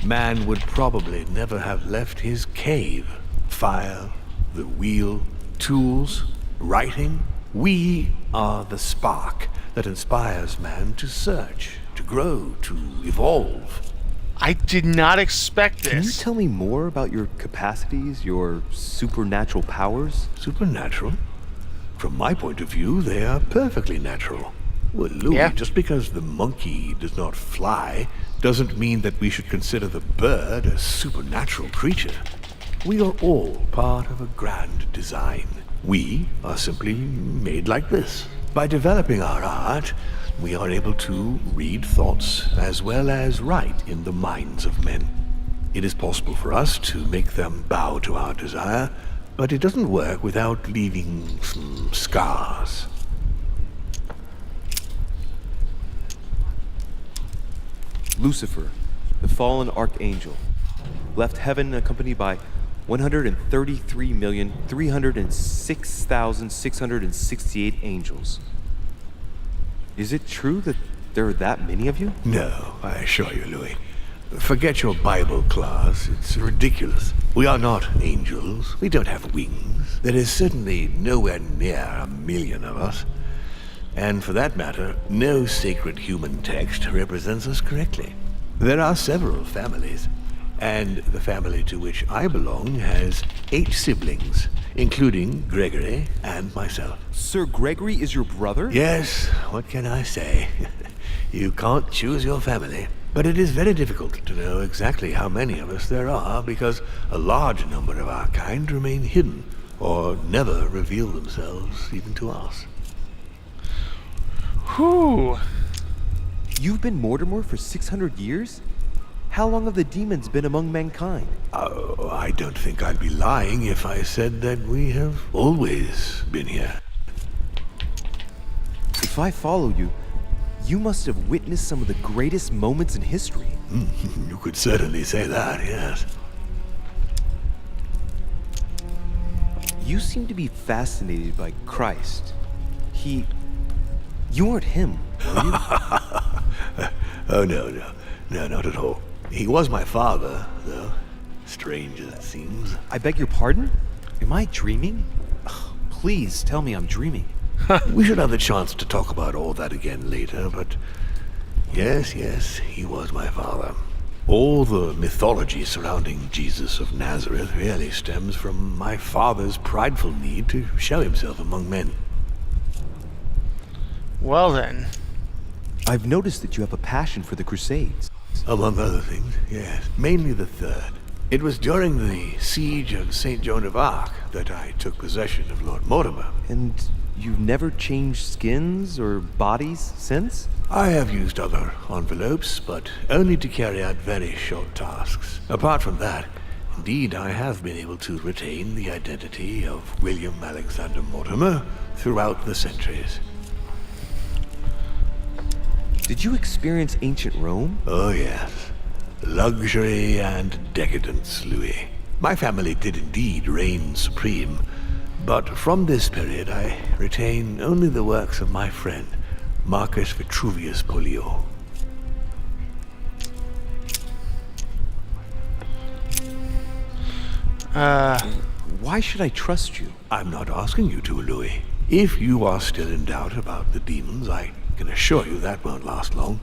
man would probably never have left his cave. Fire, the wheel, tools, writing. We are the spark that inspires man to search, to grow, to evolve. I did not expect this. Can you tell me more about your capacities, your supernatural powers? Supernatural? From my point of view, they are perfectly natural. Well, Louis, just because the monkey does not fly doesn't mean that we should consider the bird a supernatural creature. We are all part of a grand design. We are simply made like this. By developing our art, we are able to read thoughts as well as write in the minds of men. It is possible for us to make them bow to our desire, but it doesn't work without leaving some scars. Lucifer, the fallen archangel, left heaven accompanied by 133,306,668 angels. Is it true that there are that many of you? No, I assure you, Louis. Forget your Bible class. It's ridiculous. We are not angels. We don't have wings. There is certainly nowhere near 1,000,000 of us. And for that matter, no sacred human text represents us correctly. There are several families, and the family to which I belong has 8 siblings, including Gregory and myself. Sir Gregory is your brother? Yes, what can I say? You can't choose your family. But it is very difficult to know exactly how many of us there are, because a large number of our kind remain hidden, or never reveal themselves even to us. Whew. You've been Mortimer for 600 years? How long have the demons been among mankind? Oh, I don't think I'd be lying if I said that we have always been here. If I follow you, you must have witnessed some of the greatest moments in history. You could certainly say that, yes. You seem to be fascinated by Christ. You aren't him, were you? Oh, no, not at all. He was my father, though. Strange as it seems. I beg your pardon? Am I dreaming? Ugh, please tell me I'm dreaming. We should have the chance to talk about all that again later, but yes, he was my father. All the mythology surrounding Jesus of Nazareth really stems from my father's prideful need to show himself among men. Well then. I've noticed that you have a passion for the Crusades. Among other things, yes. Mainly the third. It was during the siege of St. Joan of Arc that I took possession of Lord Mortimer. And you've never changed skins or bodies since? I have used other envelopes, but only to carry out very short tasks. Apart from that, indeed, I have been able to retain the identity of William Alexander Mortimer throughout the centuries. Did you experience ancient Rome? Oh, yes. Luxury and decadence, Louis. My family did indeed reign supreme, but from this period I retain only the works of my friend, Marcus Vitruvius Pollio. Why should I trust you? I'm not asking you to, Louis. If you are still in doubt about the demons, I can assure you that won't last long.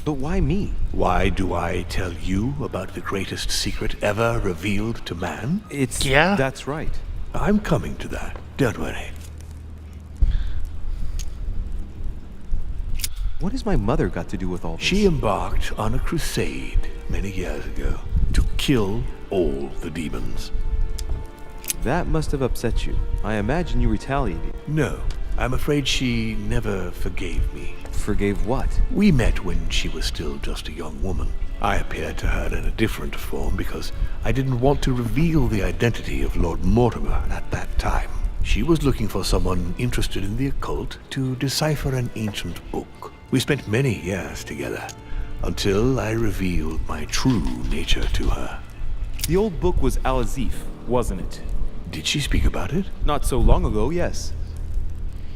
But why me? Why do I tell you about the greatest secret ever revealed to man? That's right. I'm coming to that. Don't worry. What has my mother got to do with all this? She embarked on a crusade many years ago to kill all the demons. That must have upset you. I imagine you retaliated. No. I'm afraid she never forgave me. Forgave what? We met when she was still just a young woman. I appeared to her in a different form because I didn't want to reveal the identity of Lord Mortimer at that time. She was looking for someone interested in the occult to decipher an ancient book. We spent many years together, until I revealed my true nature to her. The old book was Al-Azif, wasn't it? Did she speak about it? Not so long ago, yes.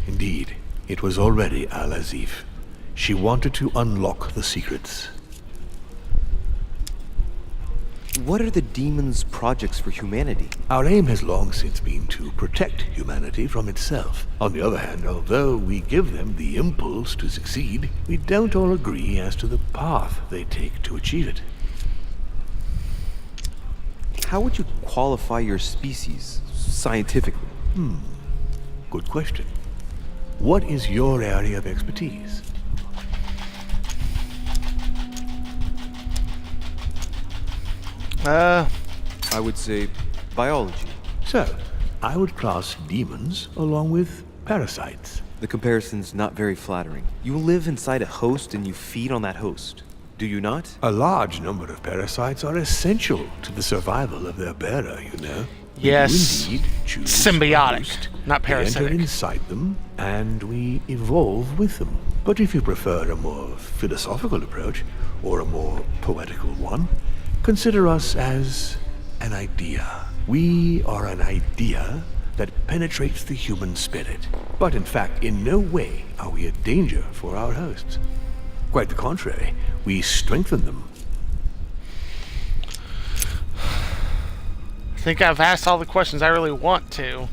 Indeed, it was already Al-Azif. She wanted to unlock the secrets. What are the demons' projects for humanity? Our aim has long since been to protect humanity from itself. On the other hand, although we give them the impulse to succeed, we don't all agree as to the path they take to achieve it. How would you qualify your species, scientifically? Good question. What is your area of expertise? I would say biology. So, I would class demons along with parasites. The comparison's not very flattering. You live inside a host and you feed on that host. Do you not? A large number of parasites are essential to the survival of their bearer, you know. Yes. We do indeed choose Symbiotic, a host. not We enter parasitic. inside them, and we evolve with them. But if you prefer a more philosophical approach, or a more poetical one, consider us as an idea. We are an idea that penetrates the human spirit. But in fact, in no way are we a danger for our hosts. Quite the contrary, we strengthen them. I think I've asked all the questions I really want to.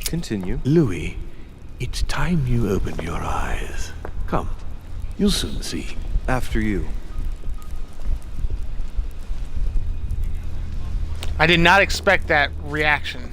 Continue. Louis, it's time you open your eyes. Come, you'll soon see. After you. I did not expect that reaction.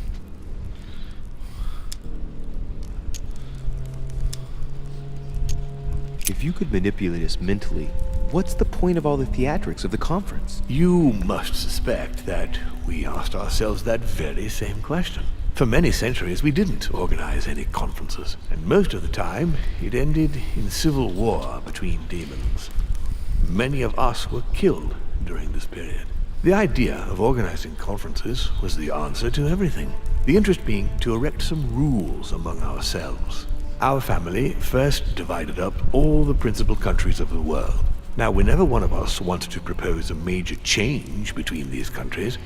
If you could manipulate us mentally, what's the point of all the theatrics of the conference? You must suspect that we asked ourselves that very same question. For many centuries, we didn't organize any conferences, and most of the time, it ended in civil war between demons. Many of us were killed during this period. The idea of organizing conferences was the answer to everything. The interest being to erect some rules among ourselves. Our family first divided up all the principal countries of the world. Now, whenever one of us wanted to propose a major change between these countries,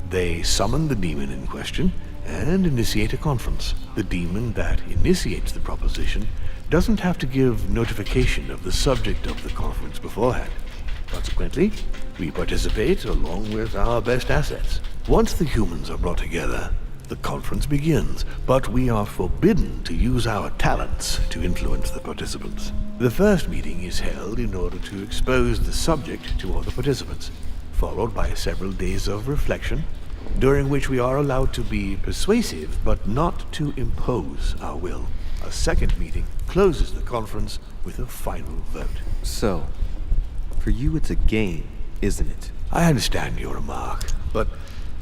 they summon the demon in question and initiate a conference. The demon that initiates the proposition doesn't have to give notification of the subject of the conference beforehand. Consequently, we participate along with our best assets. Once the humans are brought together, the conference begins, but we are forbidden to use our talents to influence the participants. The first meeting is held in order to expose the subject to all the participants, followed by several days of reflection, during which we are allowed to be persuasive but not to impose our will. A second meeting closes the conference with a final vote. So, for you it's a game, isn't it? I understand your remark, but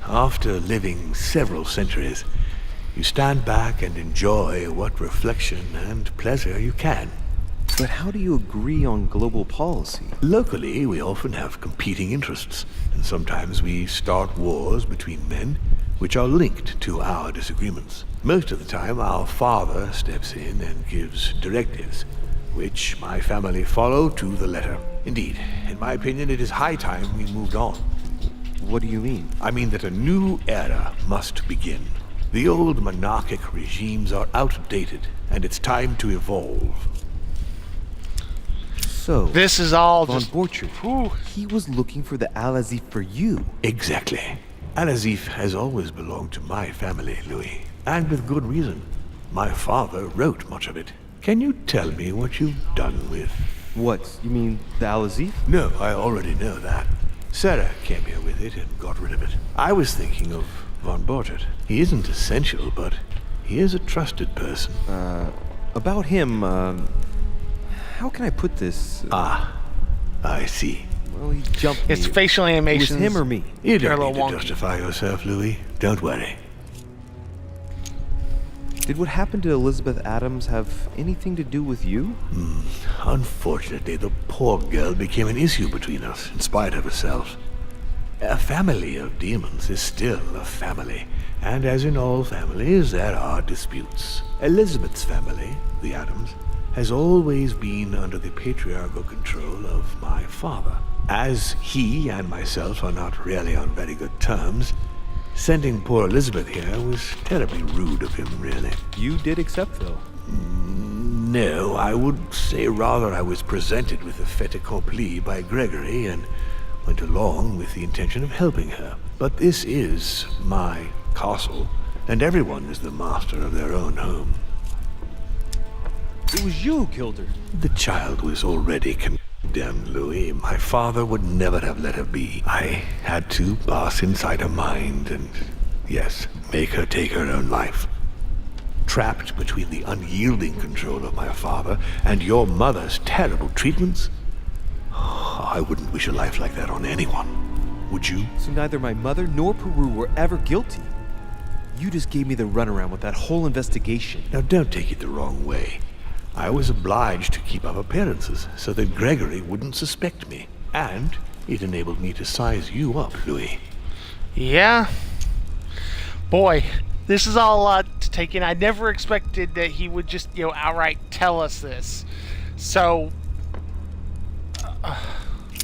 after living several centuries, you stand back and enjoy what reflection and pleasure you can. But how do you agree on global policy? Locally, we often have competing interests, and sometimes we start wars between men which are linked to our disagreements. Most of the time, our father steps in and gives directives, which my family follow to the letter. Indeed, in my opinion, it is high time we moved on. What do you mean? I mean that a new era must begin. The old monarchic regimes are outdated, and it's time to evolve. So, This is all Von just... Borchert, he was looking for the Al-Azif for you. Exactly. Al-Azif has always belonged to my family, Louis, and with good reason. My father wrote much of it. Can you tell me what you've done with... What? You mean the Al-Azif? No, I already know that. Sarah came here with it and got rid of it. I was thinking of Von Borchert. He isn't essential, but he is a trusted person. About him, how can I put this? I see. Well, he jumped me. It's facial animations. It was him or me? You They're a don't little need to wonky. justify yourself, Louis. Don't worry. Did what happened to Elizabeth Adams have anything to do with you? Unfortunately, the poor girl became an issue between us, in spite of herself. A family of demons is still a family, and as in all families, there are disputes. Elizabeth's family, the Adams, has always been under the patriarchal control of my father. As he and myself are not really on very good terms, sending poor Elizabeth here was terribly rude of him, really. You did accept, though. No, I would say rather I was presented with a fait accompli by Gregory and went along with the intention of helping her. But this is my castle, and everyone is the master of their own home. It was you who killed her. The child was already condemned, Louis. My father would never have let her be. I had to pass inside her mind and, yes, make her take her own life. Trapped between the unyielding control of my father and your mother's terrible treatments, I wouldn't wish a life like that on anyone. Would you? So neither my mother nor Peru were ever guilty. You just gave me the runaround with that whole investigation. Now don't take it the wrong way. I was obliged to keep up appearances so that Gregory wouldn't suspect me. And it enabled me to size you up, Louis. Yeah. Boy, this is all a lot to take in. I never expected that he would just, outright tell us this. So...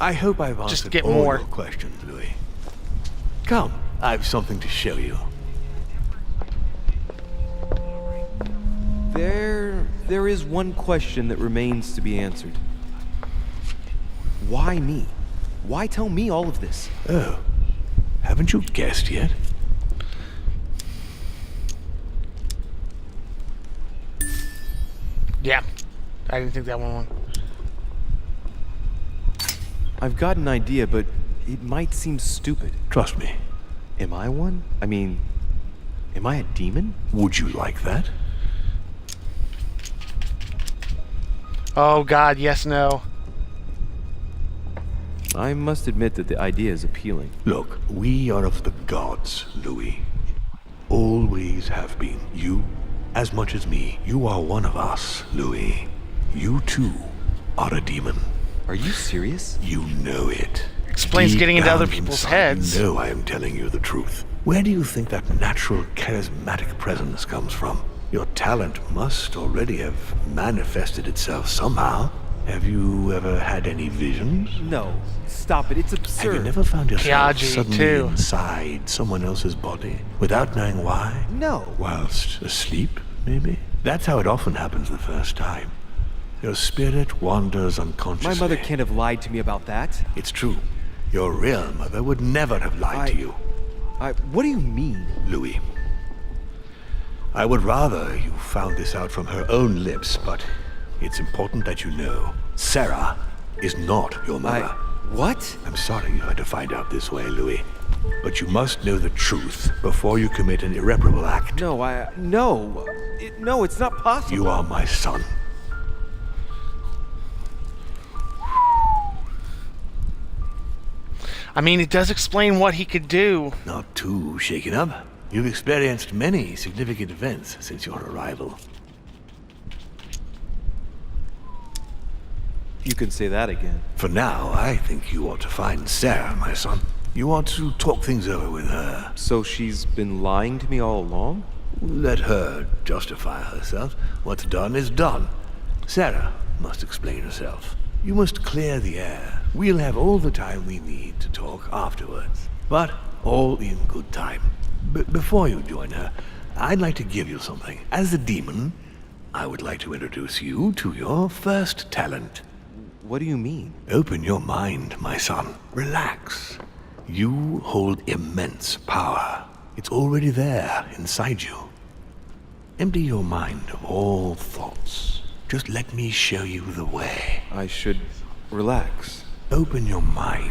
I hope I've answered just get all more your questions, Louis. Come, I've something to show you. There is one question that remains to be answered. Why me? Why tell me all of this? Oh, haven't you guessed yet? Yeah, I didn't think that one won. I've got an idea, but it might seem stupid. Trust me. Am I one? I mean, am I a demon? Would you like that? Oh God, yes, no. I must admit that the idea is appealing. Look, we are of the gods, Louis. Always have been. You, as much as me, you are one of us, Louis. You too are a demon. Are you serious? You know it. Explains Deep getting into down other people's inside, heads. You know I am telling you the truth. Where do you think that natural, charismatic presence comes from? Your talent must already have manifested itself somehow. Have you ever had any visions? No. Stop it. It's absurd. Have you never found yourself Kyaji, suddenly too. inside someone else's body without knowing why? No. Whilst asleep, maybe? That's how it often happens the first time. Your spirit wanders unconsciously. My mother can't have lied to me about that. It's true. Your real mother would never have lied to you. What do you mean? Louis, I would rather you found this out from her own lips, but it's important that you know. Sarah is not your mother. What? I'm sorry you had to find out this way, Louis. But you must know the truth before you commit an irreparable act. No, no, it's not possible. You are my son. I mean, it does explain what he could do. Not too shaken up. You've experienced many significant events since your arrival. You can say that again. For now, I think you ought to find Sarah, my son. You ought to talk things over with her. So she's been lying to me all along? Let her justify herself. What's done is done. Sarah must explain herself. You must clear the air. We'll have all the time we need to talk afterwards. But all in good time. Before you join her, I'd like to give you something. As a demon, I would like to introduce you to your first talent. What do you mean? Open your mind, my son. Relax. You hold immense power. It's already there inside you. Empty your mind of all thoughts. Just let me show you the way. I should relax. Open your mind.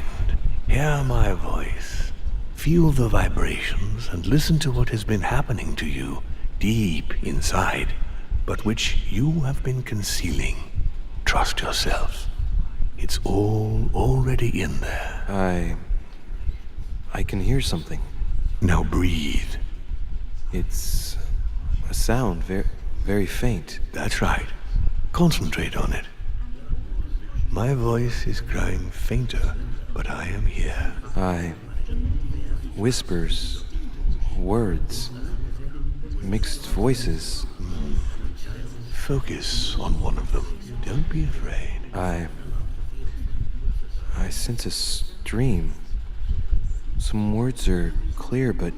Hear my voice. Feel the vibrations and listen to what has been happening to you deep inside, but which you have been concealing. Trust yourself. It's all already in there. I can hear something. Now breathe. It's A sound, very faint. That's right. Concentrate on it. My voice is growing fainter, but I am here. Whispers, words, mixed voices. Focus on one of them. Don't be afraid. I sense a stream. Some words are clear, but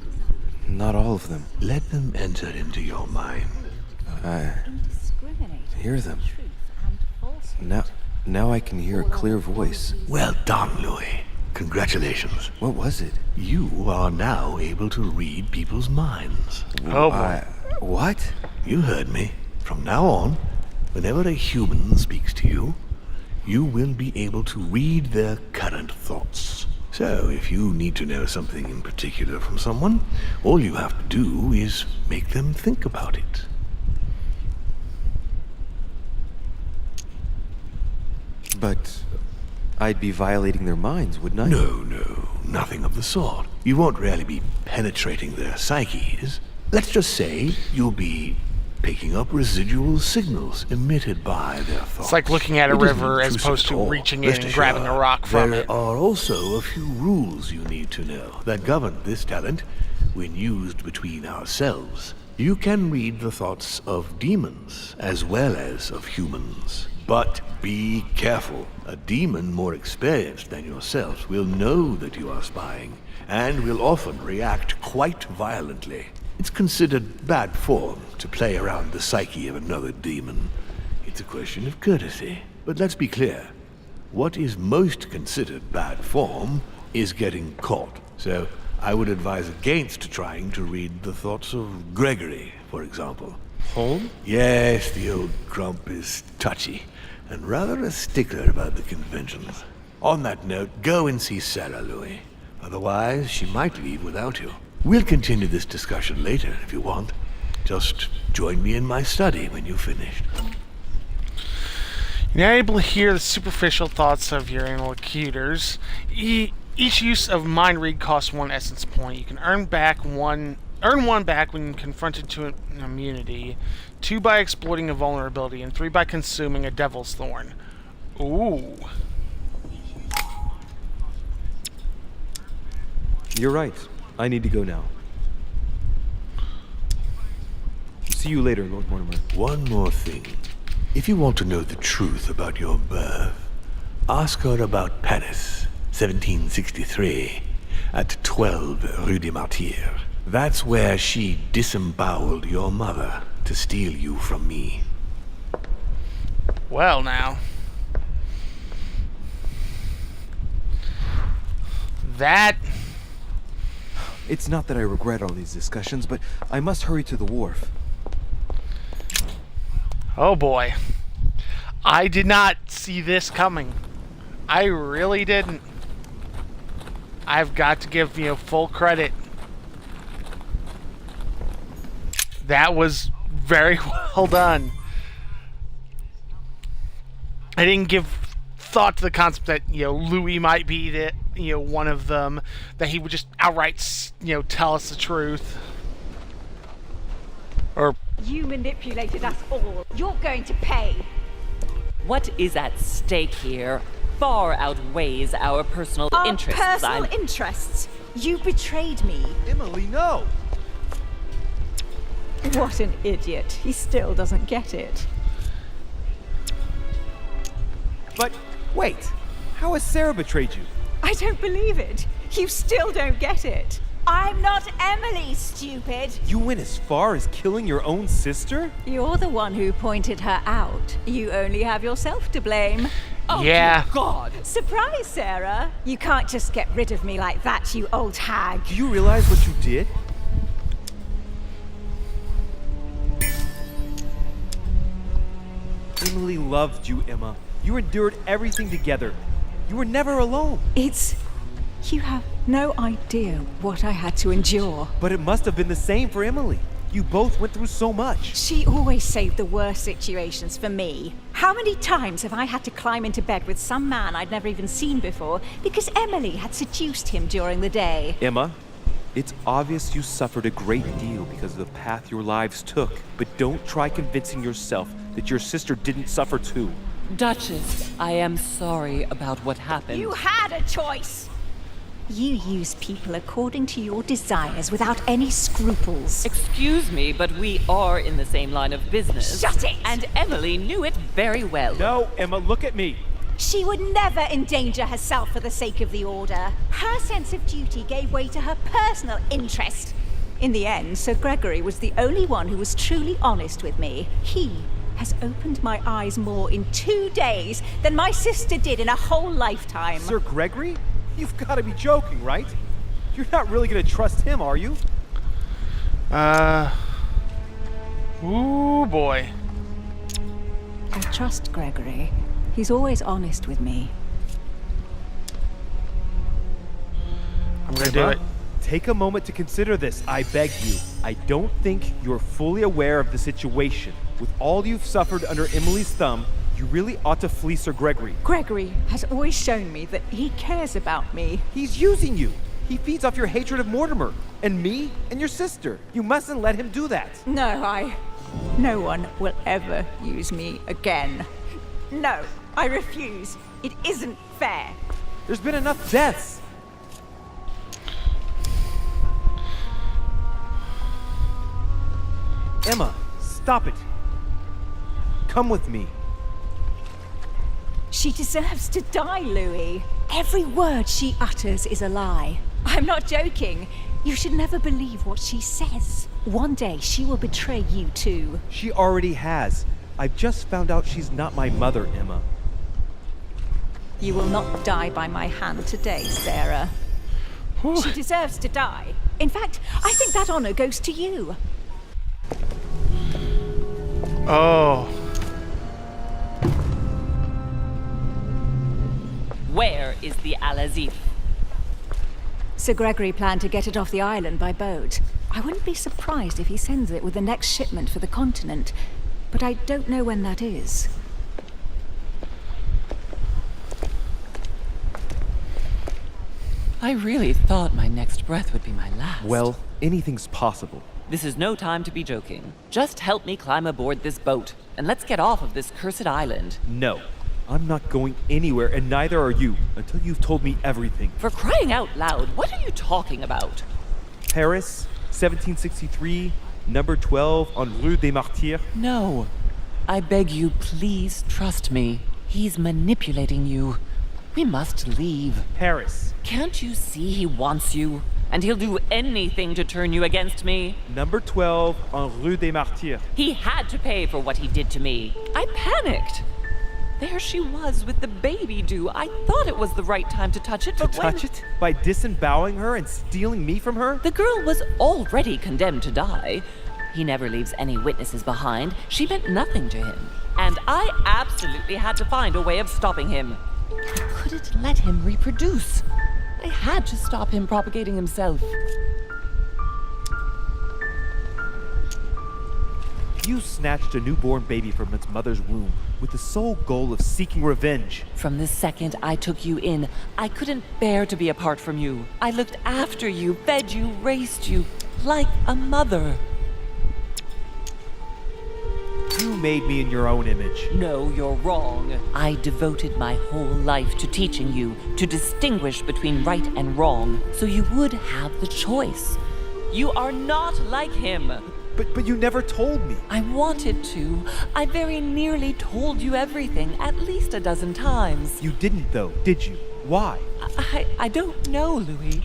not all of them. Let them enter into your mind. I hear them. Now I can hear a clear voice. Well done, Louis. Congratulations. What was it? You are now able to read people's minds. Oh boy. What? You heard me. From now on, whenever a human speaks to you, you will be able to read their current thoughts. So, if you need to know something in particular from someone, all you have to do is make them think about it. But I'd be violating their minds, wouldn't I? No, nothing of the sort. You won't really be penetrating their psyches. Let's just say you'll be picking up residual signals emitted by their thoughts. It's like looking at a river as opposed to reaching in and grabbing a rock from it. There are also a few rules you need to know that govern this talent when used between ourselves. You can read the thoughts of demons as well as of humans. But be careful. A demon more experienced than yourself will know that you are spying and will often react quite violently. It's considered bad form to play around the psyche of another demon. It's a question of courtesy. But let's be clear. What is most considered bad form is getting caught. So I would advise against trying to read the thoughts of Gregory, for example. Home? Yes, the old grump is touchy and rather a stickler about the conventions. On that note, go and see Sarah, Louis. Otherwise, she might leave without you. We'll continue this discussion later if you want. Just join me in my study when you've finished. You're now able to hear the superficial thoughts of your interlocutors. Each use of mind read costs 1 essence point. You can earn one back when confronted to an immunity, 2 by exploiting a vulnerability, and 3 by consuming a devil's thorn. Ooh. You're right. I need to go now. See you later, Lord Mortimer. One more thing. If you want to know the truth about your birth, ask her about Paris, 1763, at 12 Rue des Martyrs. That's where she disemboweled your mother to steal you from me. Well, now. That... It's not that I regret all these discussions, but I must hurry to the wharf. Oh boy. I did not see this coming. I really didn't. I've got to give full credit. That was very well done. I didn't give thought to the concept that Louis might be the one of them, that he would just outright tell us the truth. Or you manipulated us all. You're going to pay. What is at stake here far outweighs our personal interests. Personal interests? You betrayed me. Emily, no! What an idiot. He still doesn't get it. But wait, how has Sarah betrayed you? I don't believe it. You still don't get it. I'm not Emily, stupid. You went as far as killing your own sister? You're the one who pointed her out. You only have yourself to blame. Oh, yeah. God. Surprise, Sarah. You can't just get rid of me like that, you old hag. Do you realize what you did? Emily loved you, Emma. You endured everything together. You were never alone. You have no idea what I had to endure. But it must have been the same for Emily. You both went through so much. She always saved the worst situations for me. How many times have I had to climb into bed with some man I'd never even seen before because Emily had seduced him during the day? Emma, It's obvious you suffered a great deal because of the path your lives took, but don't try convincing yourself that your sister didn't suffer too. Duchess, I am sorry about what happened. You had a choice. You use people according to your desires without any scruples. Excuse me, but we are in the same line of business. Shut it! And Emily knew it very well. No, Emma, look at me. She would never endanger herself for the sake of the Order. Her sense of duty gave way to her personal interest. In the end, Sir Gregory was the only one who was truly honest with me. He has opened my eyes more in 2 days than my sister did in a whole lifetime. Sir Gregory? You've got to be joking, right? You're not really going to trust him, are you? Ooh, boy. I trust Gregory. He's always honest with me. I'm gonna do it. Take a moment to consider this, I beg you. I don't think you're fully aware of the situation. With all you've suffered under Emily's thumb, you really ought to flee Sir Gregory. Gregory has always shown me that he cares about me. He's using you. He feeds off your hatred of Mortimer, and me, and your sister. You mustn't let him do that. No one will ever use me again. No, I refuse. It isn't fair. There's been enough deaths. Emma, stop it. Come with me. She deserves to die, Louis. Every word she utters is a lie. I'm not joking. You should never believe what she says. One day she will betray you too. She already has. I've just found out she's not my mother, Emma. You will not die by my hand today, Sarah. She deserves to die. In fact, I think that honor goes to you. Oh. Where is the Al-Azif? Sir Gregory planned to get it off the island by boat. I wouldn't be surprised if he sends it with the next shipment for the continent, but I don't know when that is. I really thought my next breath would be my last. Well, anything's possible. This is no time to be joking. Just help me climb aboard this boat, and let's get off of this cursed island. No. I'm not going anywhere, and neither are you, until you've told me everything. For crying out loud, what are you talking about? Paris, 1763, number 12 on Rue des Martyrs. No. I beg you, please trust me. He's manipulating you. We must leave. Paris. Can't you see he wants you? And he'll do anything to turn you against me. Number 12 on Rue des Martyrs. He had to pay for what he did to me. I panicked. There she was with the baby due. I thought it was the right time to touch it, but touch it? By disemboweling her and stealing me from her? The girl was already condemned to die. He never leaves any witnesses behind. She meant nothing to him. And I absolutely had to find a way of stopping him. I couldn't let him reproduce. I had to stop him propagating himself. You snatched a newborn baby from its mother's womb with the sole goal of seeking revenge. From the second I took you in, I couldn't bear to be apart from you. I looked after you, fed you, raised you, like a mother. You made me in your own image. No, you're wrong. I devoted my whole life to teaching you to distinguish between right and wrong, so you would have the choice. You are not like him. But you never told me. I wanted to. I very nearly told you everything, at least a dozen times. You didn't, though, did you? Why? I don't know, Louis.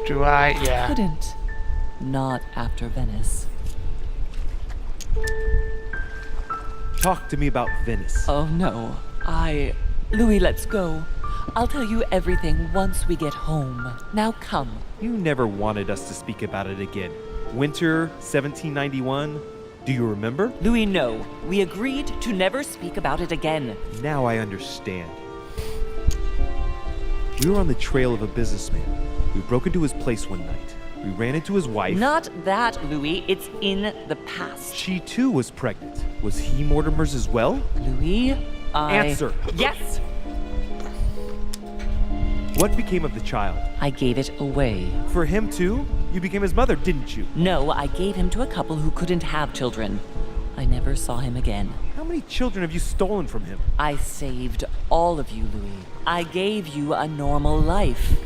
Do I? Yeah. Couldn't. Not after Venice. Talk to me about Venice. Oh, no. Louis, let's go. I'll tell you everything once we get home. Now come. You never wanted us to speak about it again. Winter 1791. Do you remember? Louis, no. We agreed to never speak about it again. Now I understand. We were on the trail of a businessman. We broke into his place one night. We ran into his wife. Not that, Louis. It's in the past. She too was pregnant. Was he Mortimer's as well? Louis, Answer. Yes! What became of the child? I gave it away. For him too? You became his mother, didn't you? No, I gave him to a couple who couldn't have children. I never saw him again. How many children have you stolen from him? I saved all of you, Louis. I gave you a normal life.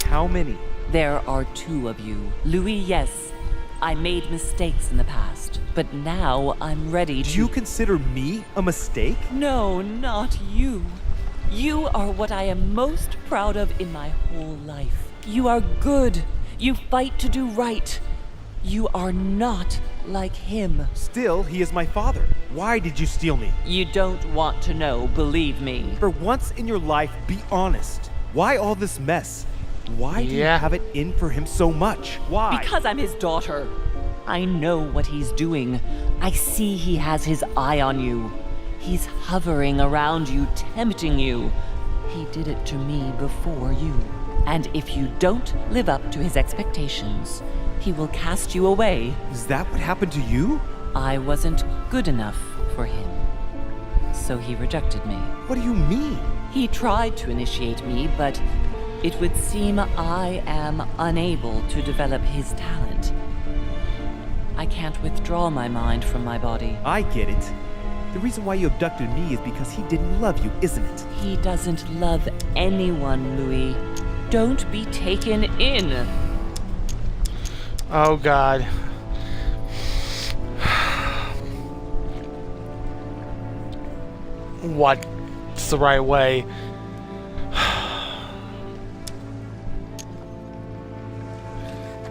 How many? There are 2 of you. Louis, yes. I made mistakes in the past, but now I'm ready to... Do you consider me a mistake? No, not you. You are what I am most proud of in my whole life. You are good. You fight to do right. You are not like him. Still, he is my father. Why did you steal me? You don't want to know, believe me. For once in your life, be honest. Why all this mess? Why do you have it in for him so much? Why? Because I'm his daughter. I know what he's doing. I see he has his eye on you. He's hovering around you, tempting you. He did it to me before you. And if you don't live up to his expectations, he will cast you away. Is that what happened to you? I wasn't good enough for him. So he rejected me. What do you mean? He tried to initiate me, but it would seem I am unable to develop his talent. I can't withdraw my mind from my body. I get it. The reason why you abducted me is because he didn't love you, isn't it? He doesn't love anyone, Louis. Don't be taken in. Oh, God. What's the right way?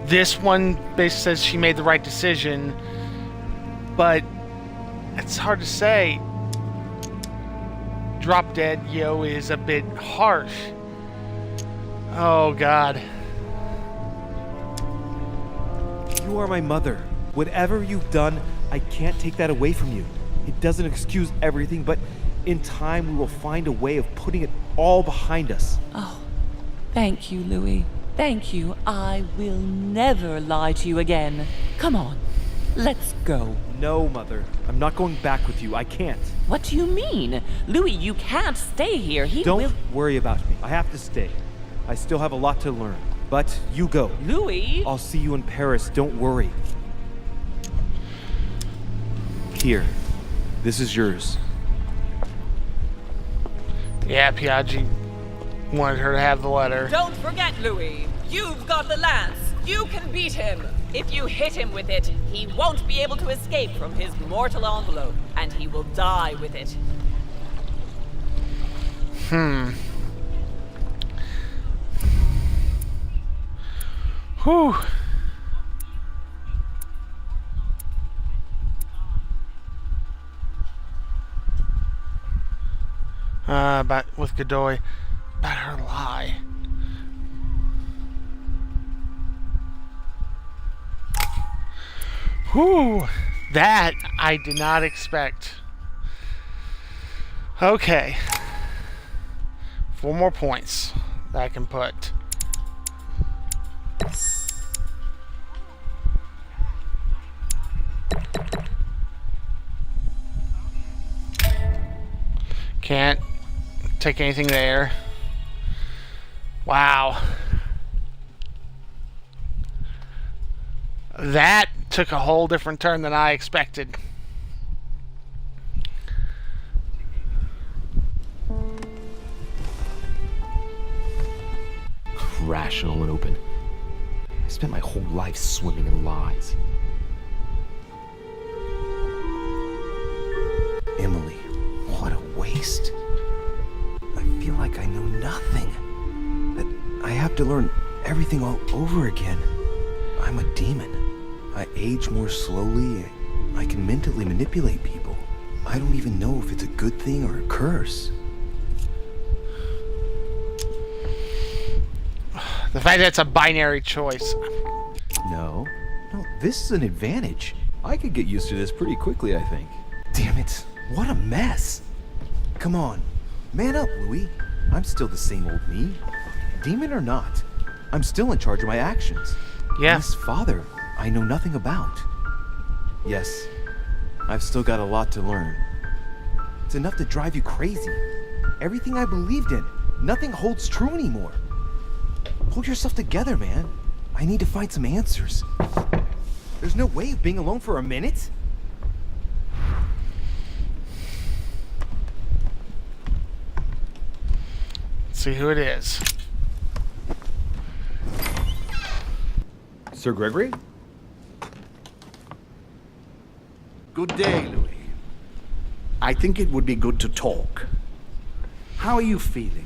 This one basically says she made the right decision, but it's hard to say. Drop Dead Yo is a bit harsh. Oh, God. You are my mother. Whatever you've done, I can't take that away from you. It doesn't excuse everything, but in time we will find a way of putting it all behind us. Oh, thank you, Louis. Thank you. I will never lie to you again. Come on, let's go. No, Mother. I'm not going back with you. I can't. What do you mean? Louis, you can't stay here. Don't worry about me. I have to stay. I still have a lot to learn. But you go. Louis! I'll see you in Paris. Don't worry. Here. This is yours. Yeah, Piaggi wanted her to have the letter. Don't forget, Louis. You've got the lance. You can beat him. If you hit him with it, he won't be able to escape from his mortal envelope, and he will die with it. Whew. With Godoy, about her lie. Whew, that I did not expect. Okay. 4 more points that I can put. Can't take anything there. Wow. That took a whole different turn than I expected. Rational and open. I spent my whole life swimming in lies. Emily, what a waste. I feel like I know nothing. That I have to learn everything all over again. I'm a demon. I age more slowly. I can mentally manipulate people. I don't even know if it's a good thing or a curse. The fact that it's a binary choice. No, this is an advantage. I could get used to this pretty quickly, I think. Damn it, what a mess. Come on, man up, Louis. I'm still the same old me. Demon or not, I'm still in charge of my actions. Yeah. This father, I know nothing about. Yes, I've still got a lot to learn. It's enough to drive you crazy. Everything I believed in. Nothing holds true anymore. Hold yourself together, man. I need to find some answers. There's no way of being alone for a minute. Let's see who it is. Sir Gregory? Good day, Louis. I think it would be good to talk. How are you feeling?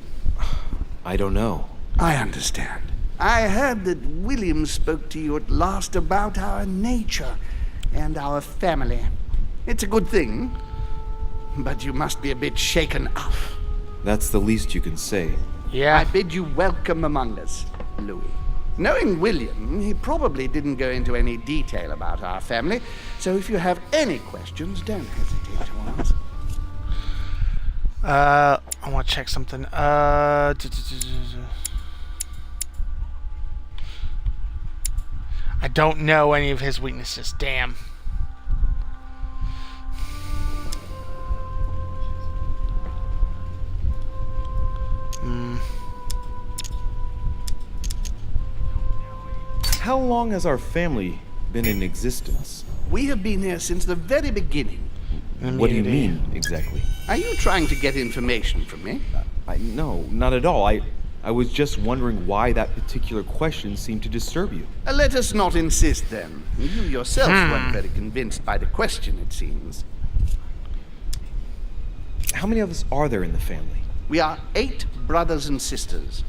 I don't know. I understand. I heard that William spoke to you at last about our nature and our family. It's a good thing, but you must be a bit shaken up. That's the least you can say. Yeah. I bid you welcome among us, Louis. Knowing William, he probably didn't go into any detail about our family, so if you have any questions, don't hesitate to ask. I want to check something. I don't know any of his weaknesses. Damn. How long has our family been in existence? We have been here since the very beginning. What do you mean, exactly? Are you trying to get information from me? No, not at all. I was just wondering why that particular question seemed to disturb you. Let us not insist, then. You yourself weren't very convinced by the question, it seems. How many of us are there in the family? We are 8 brothers and sisters.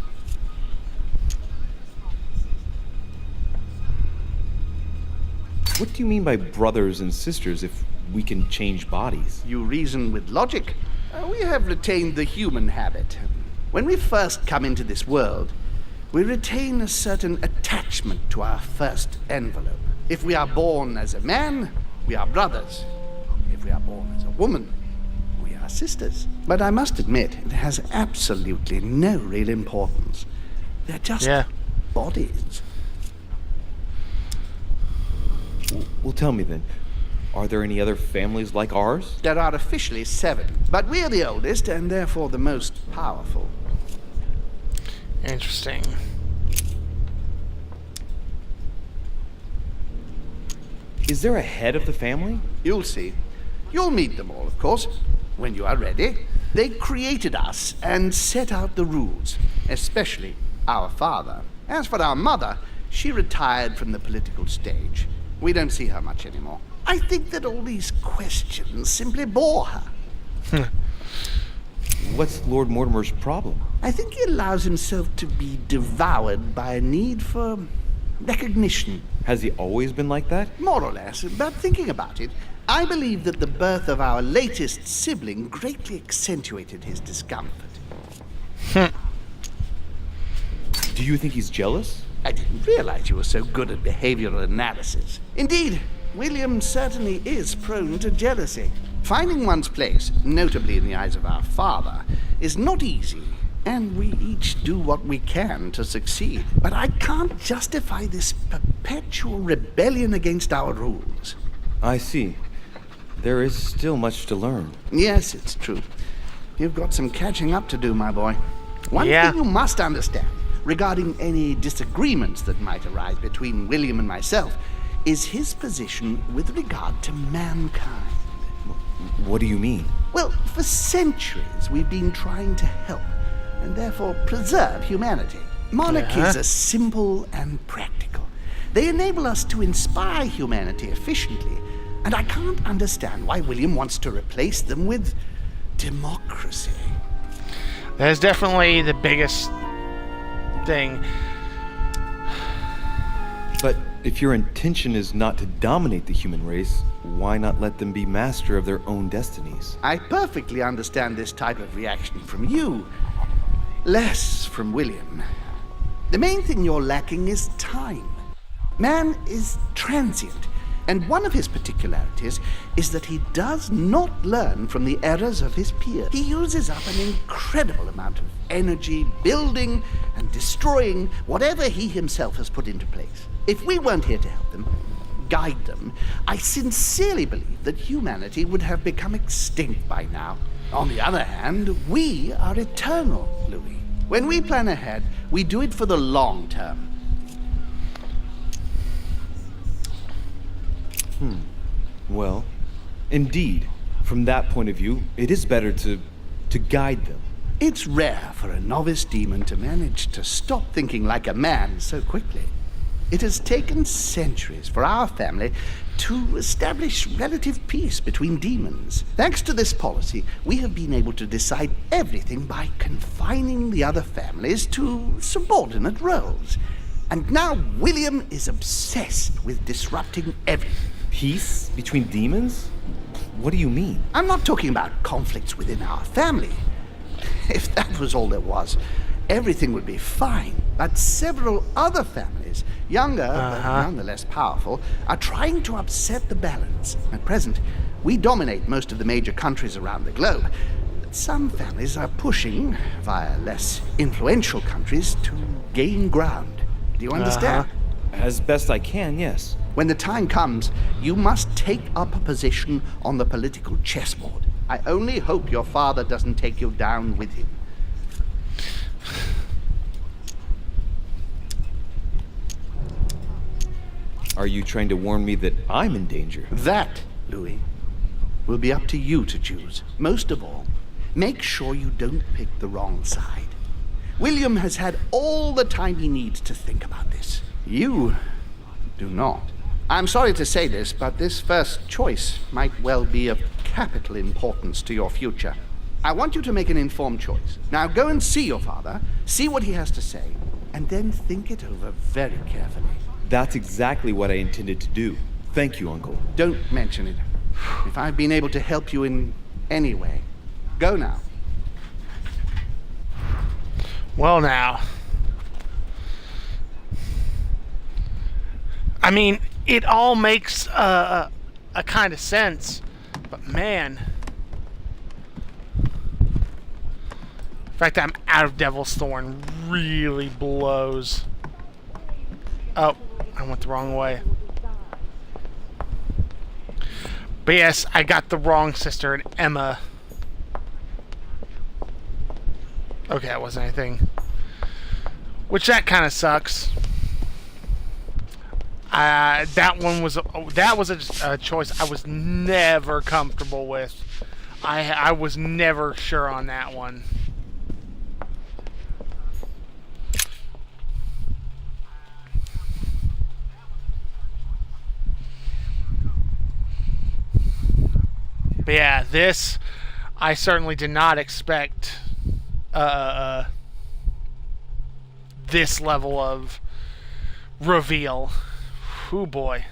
What do you mean by brothers and sisters if we can change bodies? You reason with logic. We have retained the human habit. When we first come into this world, we retain a certain attachment to our first envelope. If we are born as a man, we are brothers. If we are born as a woman, we are sisters. But I must admit, it has absolutely no real importance. They're just bodies. Well, tell me then, are there any other families like ours? There are officially 7, but we're the oldest and therefore the most powerful. Interesting. Is there a head of the family? You'll see. You'll meet them all, of course, when you are ready. They created us and set out the rules, especially our father. As for our mother, she retired from the political stage. We don't see her much anymore. I think that all these questions simply bore her. What's Lord Mortimer's problem? I think he allows himself to be devoured by a need for recognition. Has he always been like that? More or less, but thinking about it, I believe that the birth of our latest sibling greatly accentuated his discomfort. Do you think he's jealous? I didn't realize you were so good at behavioral analysis. Indeed, William certainly is prone to jealousy. Finding one's place, notably in the eyes of our father, is not easy, and we each do what we can to succeed. But I can't justify this perpetual rebellion against our rules. I see. There is still much to learn. Yes, it's true. You've got some catching up to do, my boy. One thing you must understand, regarding any disagreements that might arise between William and myself, is his position with regard to mankind. What do you mean? Well, for centuries we've been trying to help, and therefore preserve humanity. Monarchies are simple and practical. They enable us to inspire humanity efficiently, and I can't understand why William wants to replace them with democracy. That is definitely the biggest thing. But if your intention is not to dominate the human race, why not let them be master of their own destinies? I perfectly understand this type of reaction from you, less from William. The main thing you're lacking is time. Man is transient, and one of his particularities is that he does not learn from the errors of his peers. He uses up an incredible amount of energy building and destroying whatever he himself has put into place. If we weren't here to help them, guide them, I sincerely believe that humanity would have become extinct by now. On the other hand, we are eternal, Louis. When we plan ahead, we do it for the long term. Well, indeed, from that point of view, it is better to guide them. It's rare for a novice demon to manage to stop thinking like a man so quickly. It has taken centuries for our family to establish relative peace between demons. Thanks to this policy, we have been able to decide everything by confining the other families to subordinate roles. And now William is obsessed with disrupting everything. Peace between demons? What do you mean? I'm not talking about conflicts within our family. If that was all there was, everything would be fine. But several other families, younger but nonetheless powerful, are trying to upset the balance. At present, we dominate most of the major countries around the globe. But some families are pushing, via less influential countries, to gain ground. Do you understand? As best I can, yes. When the time comes, you must take up a position on the political chessboard. I only hope your father doesn't take you down with him. Are you trying to warn me that I'm in danger? That, Louis, will be up to you to choose. Most of all, make sure you don't pick the wrong side. William has had all the time he needs to think about this. You do not. I'm sorry to say this, but this first choice might well be of capital importance to your future. I want you to make an informed choice. Now go and see your father, see what he has to say, and then think it over very carefully. That's exactly what I intended to do. Thank you, Uncle. Don't mention it. If I've been able to help you in any way, go now. Well, now. I mean, it all makes a kind of sense, but man. The fact that I'm out of Devil's Thorn really blows. Oh, I went the wrong way. But yes, I got the wrong sister and Emma. Okay, that wasn't anything. Which that kind of sucks. That was a choice I was never comfortable with. I was never sure on that one. But yeah, this I certainly did not expect this level of reveal. Oh boy.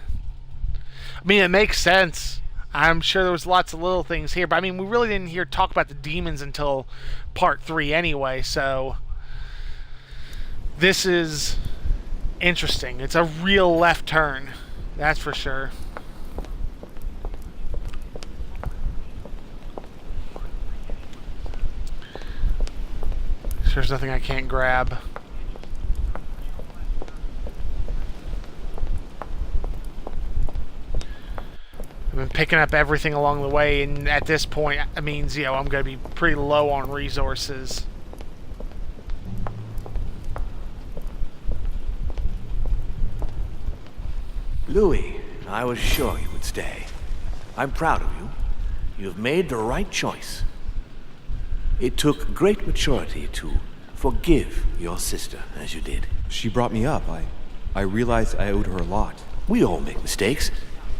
I mean, it makes sense. I'm sure there was lots of little things here, but I mean, we really didn't hear talk about the demons until part 3 anyway, so this is interesting. It's a real left turn, that's for sure. There's nothing I can't grab. I've been picking up everything along the way, and at this point, it means, you know, I'm going to be pretty low on resources. Louis, I was sure you would stay. I'm proud of you. You've made the right choice. It took great maturity to forgive your sister as you did. She brought me up. I realized I owed her a lot. We all make mistakes,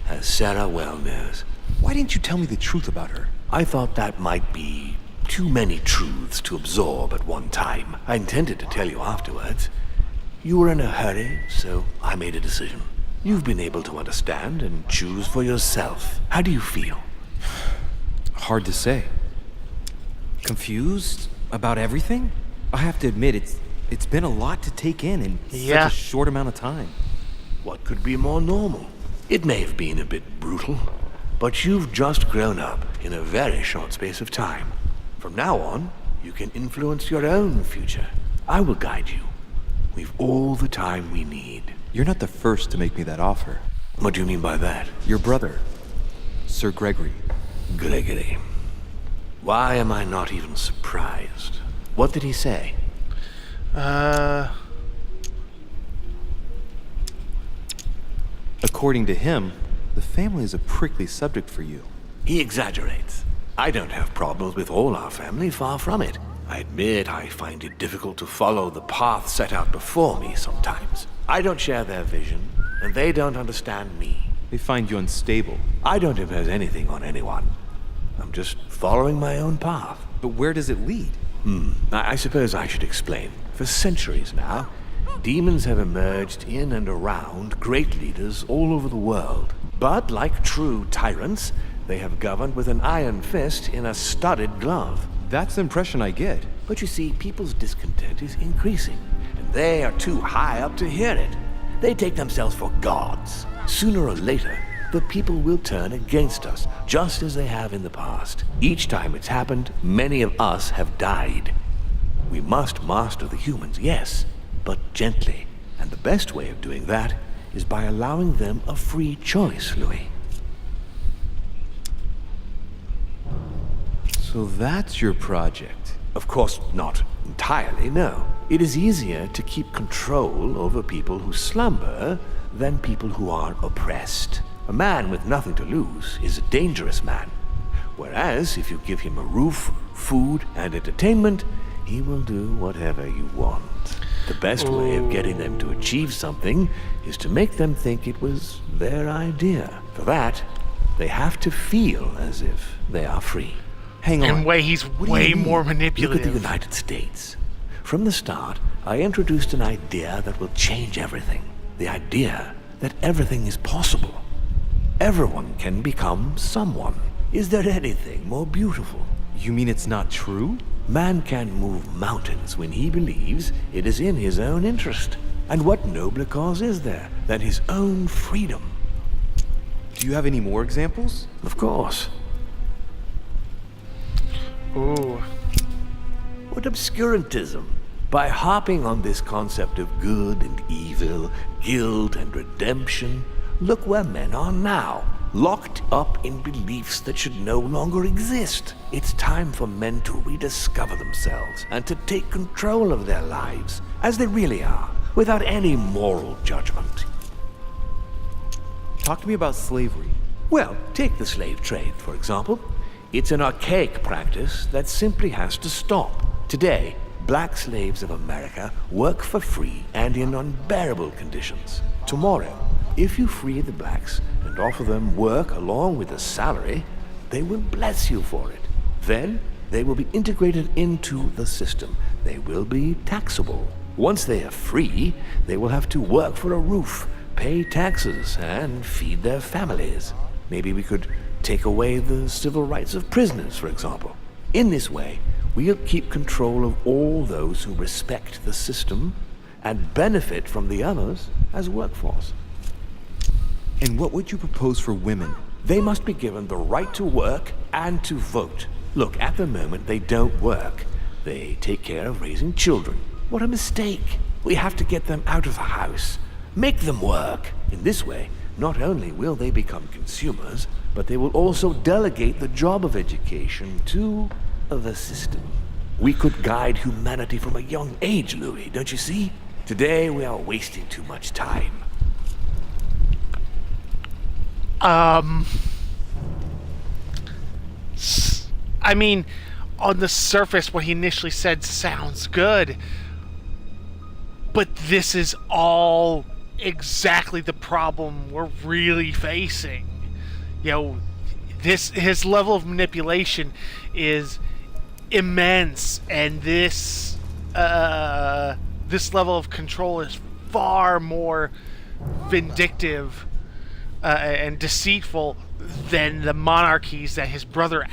as Sarah well knows. Why didn't you tell me the truth about her? I thought that might be too many truths to absorb at one time. I intended to tell you afterwards. You were in a hurry, so I made a decision. You've been able to understand and choose for yourself. How do you feel? Hard to say. Confused about everything? I have to admit, it's been a lot to take in such a short amount of time. What could be more normal? It may have been a bit brutal, but you've just grown up in a very short space of time. From now on, you can influence your own future. I will guide you. We've all the time we need. You're not the first to make me that offer. What do you mean by that? Your brother, Sir Gregory. Gregory. Why am I not even surprised? What did he say? According to him, the family is a prickly subject for you. He exaggerates. I don't have problems with all our family, far from it. I admit I find it difficult to follow the path set out before me sometimes. I don't share their vision, and they don't understand me. They find you unstable. I don't impose anything on anyone. I'm just following my own path. But where does it lead? I suppose I should explain. For centuries now, demons have emerged in and around great leaders all over the world. But like true tyrants, they have governed with an iron fist in a studded glove. That's the impression I get. But you see, people's discontent is increasing, and they are too high up to hear it. They take themselves for gods. Sooner or later, the people will turn against us, just as they have in the past. Each time it's happened, many of us have died. We must master the humans, yes, but gently. And the best way of doing that is by allowing them a free choice, Louis. So that's your project? Of course not entirely, no. It is easier to keep control over people who slumber than people who are oppressed. A man with nothing to lose is a dangerous man. Whereas, if you give him a roof, food, and entertainment, he will do whatever you want. The best way of getting them to achieve something is to make them think it was their idea. For that, they have to feel as if they are free. Hang on. And he's way more manipulative. Look at the United States. From the start, I introduced an idea that will change everything. The idea that everything is possible. Everyone can become someone. Is there anything more beautiful? You mean it's not true? Man can move mountains when he believes it is in his own interest. And what nobler cause is there than his own freedom? Do you have any more examples? Of course. Ooh. What obscurantism! By harping on this concept of good and evil, guilt and redemption, look where men are now, locked up in beliefs that should no longer exist. It's time for men to rediscover themselves and to take control of their lives as they really are, without any moral judgment. Talk to me about slavery. Well, take the slave trade, for example. It's an archaic practice that simply has to stop. Today, black slaves of America work for free and in unbearable conditions. Tomorrow, if you free the blacks and offer them work along with a salary, they will bless you for it. Then, they will be integrated into the system. They will be taxable. Once they are free, they will have to work for a roof, pay taxes, and feed their families. Maybe we could take away the civil rights of prisoners, for example. In this way, we'll keep control of all those who respect the system and benefit from the others as workforce. And what would you propose for women? They must be given the right to work and to vote. Look, at the moment they don't work. They take care of raising children. What a mistake. We have to get them out of the house. Make them work. In this way, not only will they become consumers, but they will also delegate the job of education to the system. We could guide humanity from a young age, Louis, don't you see? Today we are wasting too much time. I mean, on the surface, what he initially said sounds good. But this is all exactly the problem we're really facing. You know, his level of manipulation is immense, and this level of control is far more vindictive and deceitful than the monarchies that his brother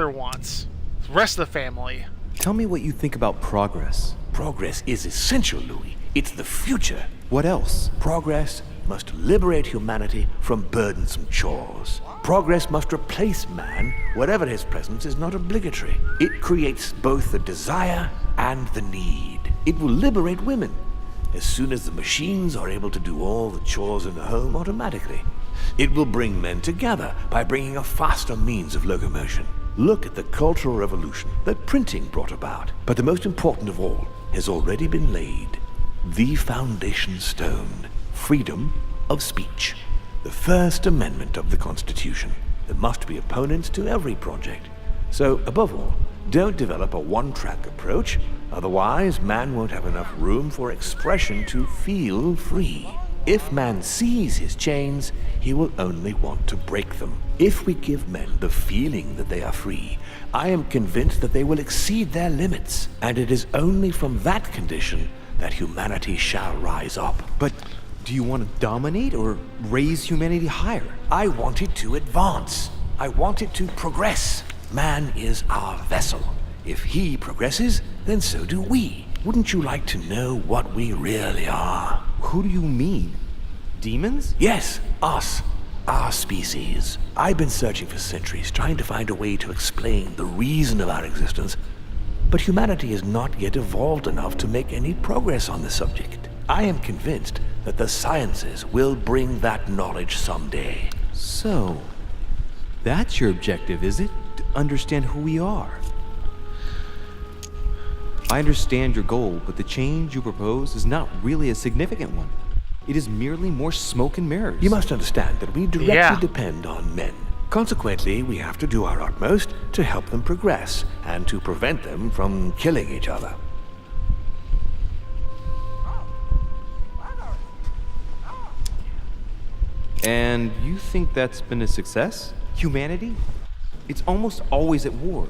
wants. The rest of the family. Tell me what you think about progress. Progress is essential, Louis. It's the future. What else? Progress must liberate humanity from burdensome chores. Progress must replace man wherever his presence is not obligatory. It creates both the desire and the need. It will liberate women as soon as the machines are able to do all the chores in the home automatically. It will bring men together by bringing a faster means of locomotion. Look at the cultural revolution that printing brought about. But the most important of all has already been laid. The foundation stone. Freedom of speech. The First Amendment of the Constitution. There must be opponents to every project. So, above all, don't develop a one-track approach, otherwise man won't have enough room for expression to feel free. If man sees his chains, he will only want to break them. If we give men the feeling that they are free, I am convinced that they will exceed their limits, and it is only from that condition that humanity shall rise up. But do you want to dominate or raise humanity higher? I want it to advance. I want it to progress. Man is our vessel. If he progresses, then so do we. Wouldn't you like to know what we really are? Who do you mean? Demons? Yes, us. Our species. I've been searching for centuries, trying to find a way to explain the reason of our existence. But humanity has not yet evolved enough to make any progress on the subject. I am convinced that the sciences will bring that knowledge someday. So, that's your objective, is it? To understand who we are. I understand your goal, but the change you propose is not really a significant one. It is merely more smoke and mirrors. You must understand that we directly depend on men. Consequently, we have to do our utmost to help them progress and to prevent them from killing each other. And you think that's been a success? Humanity? It's almost always at war.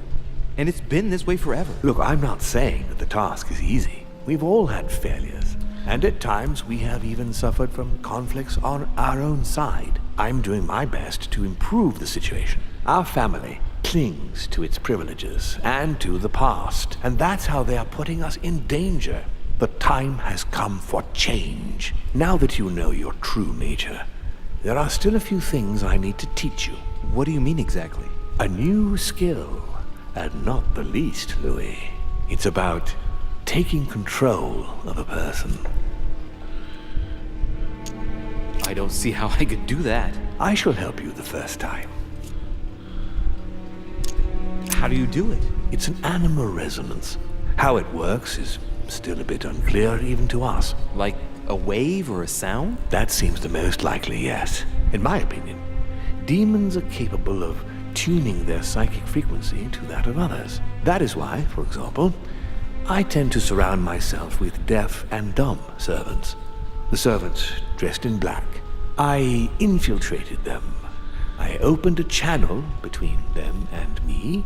And it's been this way forever. Look, I'm not saying that the task is easy. We've all had failures. And at times we have even suffered from conflicts on our own side. I'm doing my best to improve the situation. Our family clings to its privileges and to the past. And that's how they are putting us in danger. The time has come for change. Now that you know your true nature, there are still a few things I need to teach you. What do you mean exactly? A new skill, and not the least, Louis. It's about taking control of a person. I don't see how I could do that. I shall help you the first time. How do you do it? It's an animal resonance. How it works is still a bit unclear even to us. Like a wave or a sound? That seems the most likely, yes. In my opinion, demons are capable of tuning their psychic frequency to that of others. That is why, for example, I tend to surround myself with deaf and dumb servants. The servants dressed in black. I infiltrated them. I opened a channel between them and me,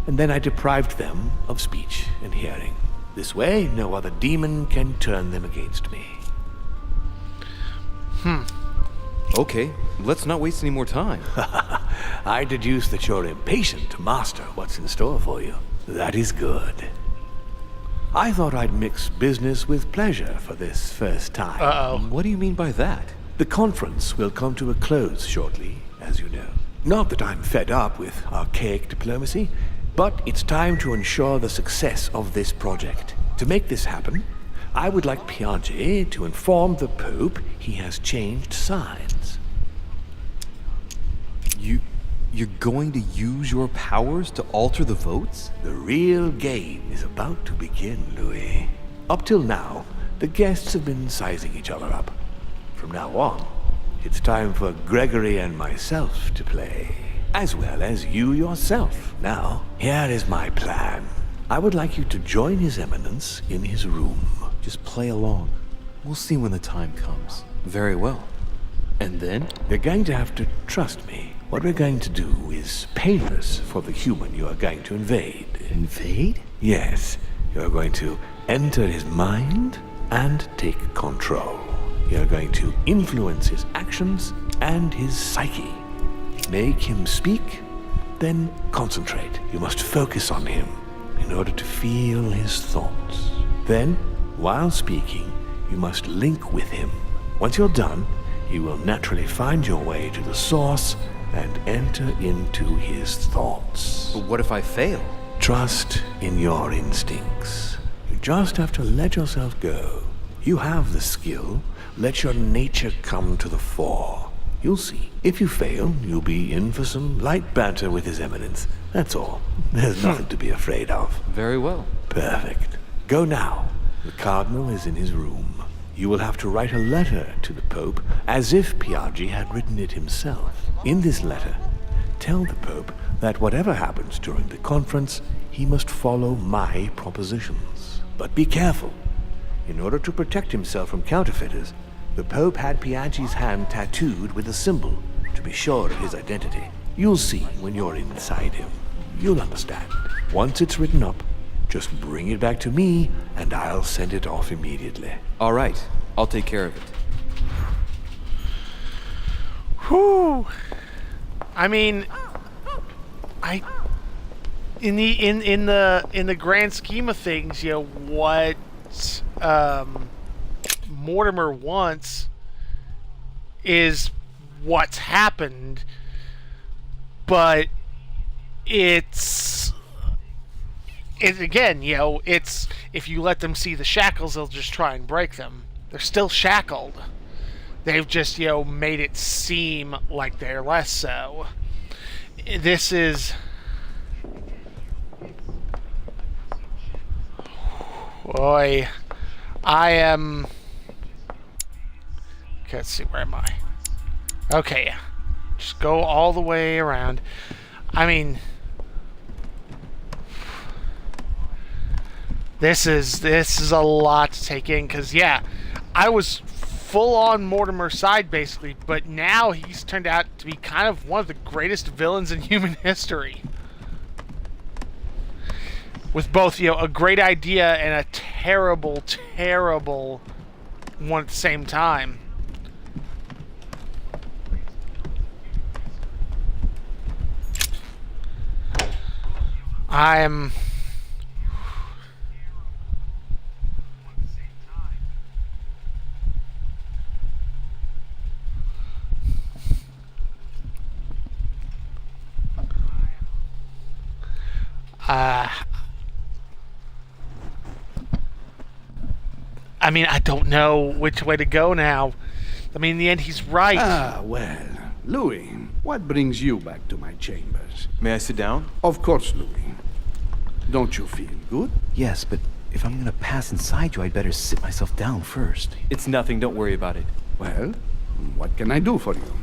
and then I deprived them of speech and hearing. This way, no other demon can turn them against me. Okay, let's not waste any more time. I deduce that you're impatient to master what's in store for you. That is good. I thought I'd mix business with pleasure for this first time. Uh-oh. What do you mean by that? The conference will come to a close shortly, as you know. Not that I'm fed up with archaic diplomacy, but it's time to ensure the success of this project. To make this happen, I would like Piaget to inform the Pope he has changed sides. You're going to use your powers to alter the votes? The real game is about to begin, Louis. Up till now, the guests have been sizing each other up. From now on, it's time for Gregory and myself to play. As well as you yourself. Now, here is my plan. I would like you to join His Eminence in his room. Just play along. We'll see when the time comes. Very well. And then? You're going to have to trust me. What we're going to do is painless for the human you are going to invade. Invade? Yes. You're going to enter his mind and take control. You're going to influence his actions and his psyche. Make him speak, then concentrate. You must focus on him in order to feel his thoughts. Then, while speaking, you must link with him. Once you're done, you will naturally find your way to the source and enter into his thoughts. But what if I fail? Trust in your instincts. You just have to let yourself go. You have the skill. Let your nature come to the fore. You'll see. If you fail, you'll be in for some light banter with His Eminence. That's all. There's nothing to be afraid of. Very well. Perfect. Go now. The Cardinal is in his room. You will have to write a letter to the Pope as if Piaggi had written it himself. In this letter, tell the Pope that whatever happens during the conference, he must follow my propositions. But be careful. In order to protect himself from counterfeiters, the Pope had Piaggi's hand tattooed with a symbol to be sure of his identity. You'll see when you're inside him. You'll understand. Once it's written up, just bring it back to me, and I'll send it off immediately. All right, I'll take care of it. Whew. I mean, in the grand scheme of things, you know, what Mortimer wants is what's happened, but it's again, you know, it's if you let them see the shackles, they'll just try and break them. They're still shackled. They've just, you know, made it seem like they're less so. This is... Boy, I am... Okay, let's see, where am I? Okay, just go all the way around. I mean... This is a lot to take in, because, yeah, I was full on Mortimer's side, basically, but now he's turned out to be kind of one of the greatest villains in human history. With both, you know, a great idea and a terrible, terrible one at the same time. I'm... I mean, I don't know which way to go now. I mean, in the end, he's right. Ah, well, Louis, what brings you back to my chambers? May I sit down? Of course, Louis. Don't you feel good? Yes, but if I'm gonna pass inside you, I'd better sit myself down first. It's nothing, don't worry about it. Well, what can I do for you?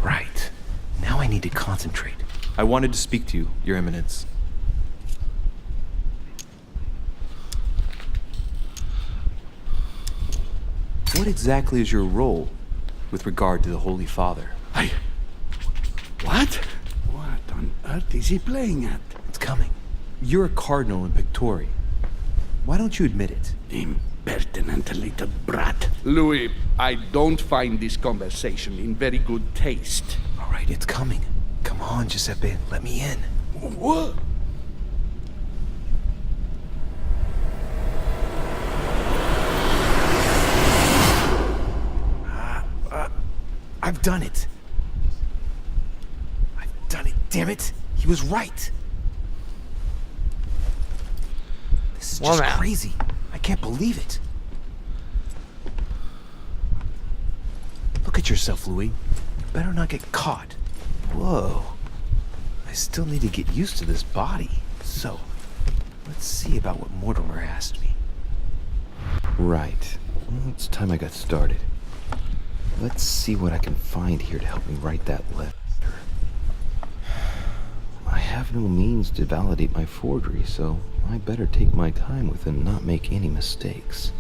Right. Now I need to concentrate. I wanted to speak to you, Your Eminence. What exactly is your role with regard to the Holy Father? What? What on earth is he playing at? It's coming. You're a cardinal in Pictori. Why don't you admit it? Impertinent little brat. Louis, I don't find this conversation in very good taste. All right, it's coming. Come on, Giuseppe, let me in. What? I've done it. I've done it, damn it. He was right. This is just crazy. I can't believe it. Look at yourself, Louis. You better not get caught. Whoa. I still need to get used to this body. So, let's see about what Mortimer asked me. Right. Well, it's time I got started. Let's see what I can find here to help me write that letter. I have no means to validate my forgery, so I better take my time with it and not make any mistakes.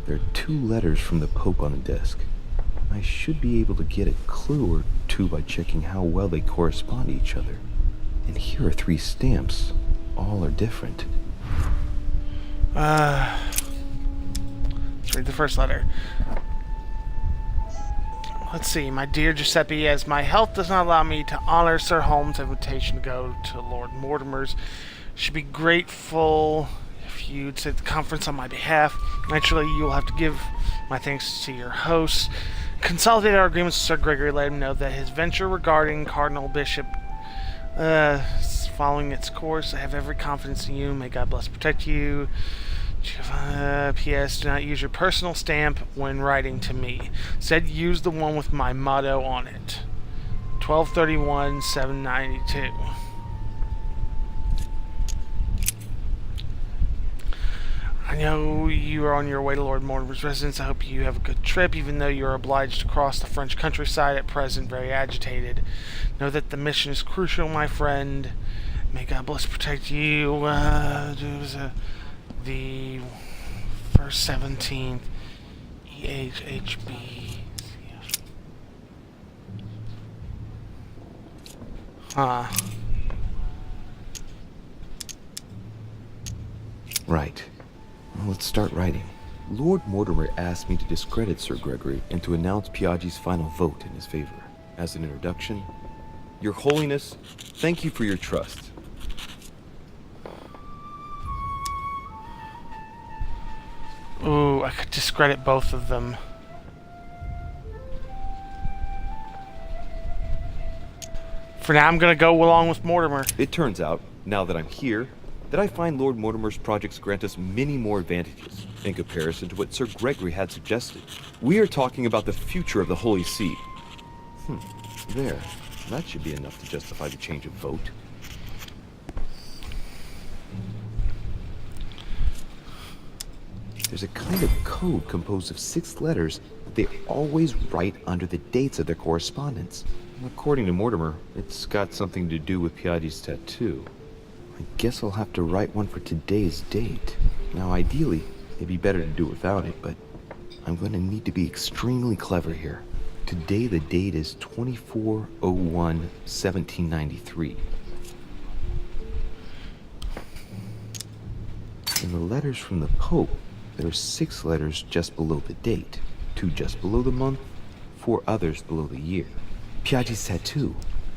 There are 2 letters from the Pope on the desk. I should be able to get a clue or 2 by checking how well they correspond to each other. And here are 3 stamps. All are different. Let's read the first letter. Let's see, my dear Giuseppe, as my health does not allow me to honor Sir Holmes' invitation to go to Lord Mortimer's, should be grateful if you'd sit at the conference on my behalf. Naturally, you will have to give my thanks to your hosts. Consolidate our agreements with Sir Gregory. Let him know that his venture regarding Cardinal Bishop is following its course. I have every confidence in you. May God bless and protect you. P.S. Do not use your personal stamp when writing to me. Instead, use the one with my motto on it. 12/31/792. I know you are on your way to Lord Mortimer's residence. I hope you have a good trip, even though you are obliged to cross the French countryside at present, very agitated. Know that the mission is crucial, my friend. May God bless protect you. The first 17th EHHB. Huh. Right. Well, let's start writing. Lord Mortimer asked me to discredit Sir Gregory and to announce Piaggi's final vote in his favor. As an introduction, Your Holiness, thank you for your trust. Ooh, I could discredit both of them. For now, I'm gonna go along with Mortimer. It turns out, now that I'm here, that I find Lord Mortimer's projects grant us many more advantages in comparison to what Sir Gregory had suggested. We are talking about the future of the Holy See. There. That should be enough to justify the change of vote. There's a kind of code composed of 6 letters that they always write under the dates of their correspondence. According to Mortimer, it's got something to do with Piaggi's tattoo. I guess I'll have to write one for today's date. Now, ideally, it'd be better to do without it, but I'm going to need to be extremely clever here. Today, the date is 24/01/1793. In the letters from the Pope, there are 6 letters just below the date, 2 just below the month, 4 others below the year. Piaggi's tattoo.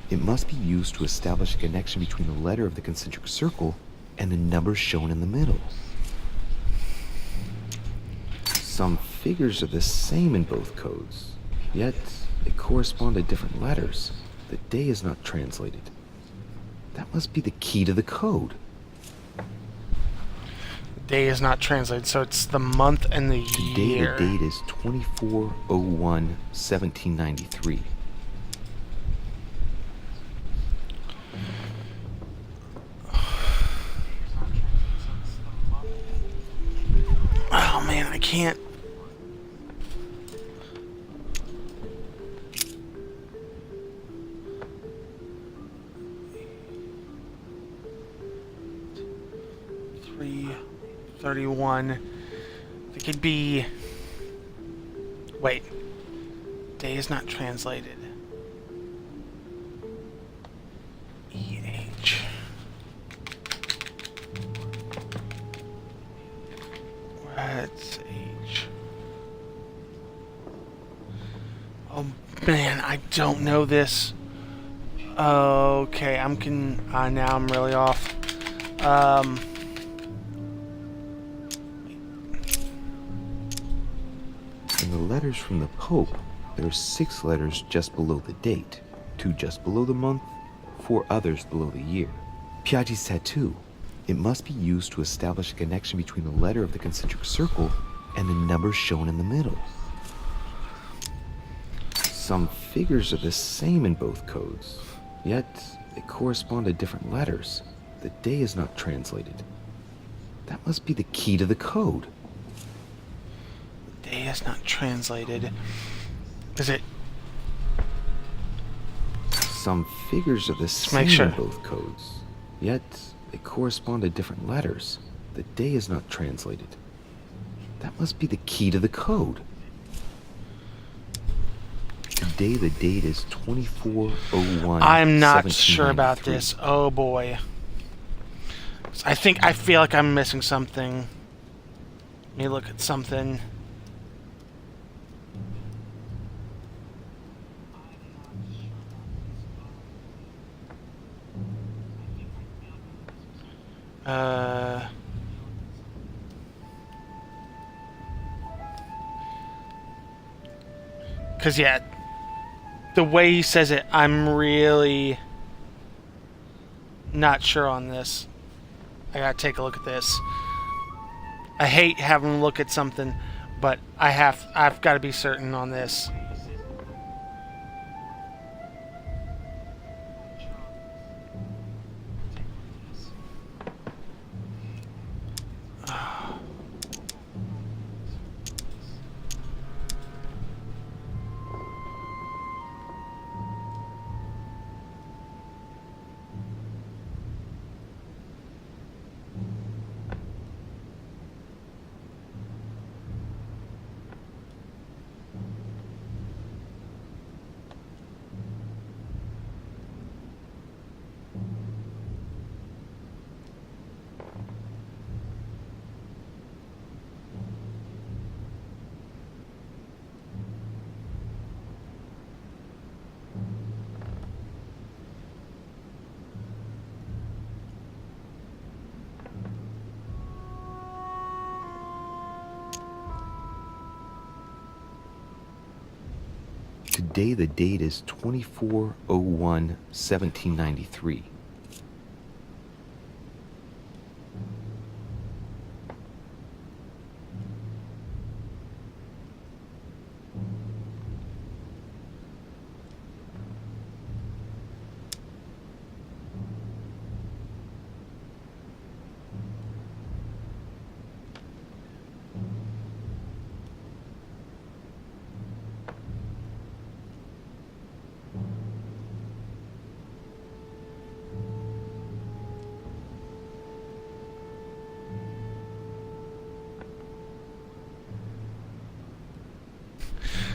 It must be used to establish a connection between the letter of the concentric circle and the numbers shown in the middle. Some figures are the same in both codes, yet they correspond to different letters. The day is not translated. That must be the key to the code. Day is not translated, so it's the month and the Today, year. the date is 24/01/1793. Oh man, I can't. $3.31. It could be. Wait. Day is not translated. EH. What's H? Oh man, I don't know this. Okay, now I'm really off. In the letters from the Pope, there are 6 letters just below the date, 2 just below the month, 4 others below the year. Piaggi's tattoo. It must be used to establish a connection between the letter of the concentric circle and the numbers shown in the middle. Some figures are the same in both codes, yet they correspond to different letters. The day is not translated. That must be the key to the code. Day is not translated. Is it? Some figures are the same in both codes, yet they correspond to different letters. The day is not translated. That must be the key to the code. Today, the date is 24/01. I'm not sure about this. Oh boy. I feel like I'm missing something. Let me look at something. Because, yeah, the way he says it, I'm really not sure on this. I gotta take a look at this. I hate having to look at something, but I've got to be certain on this. Today the date is 24/01/1793.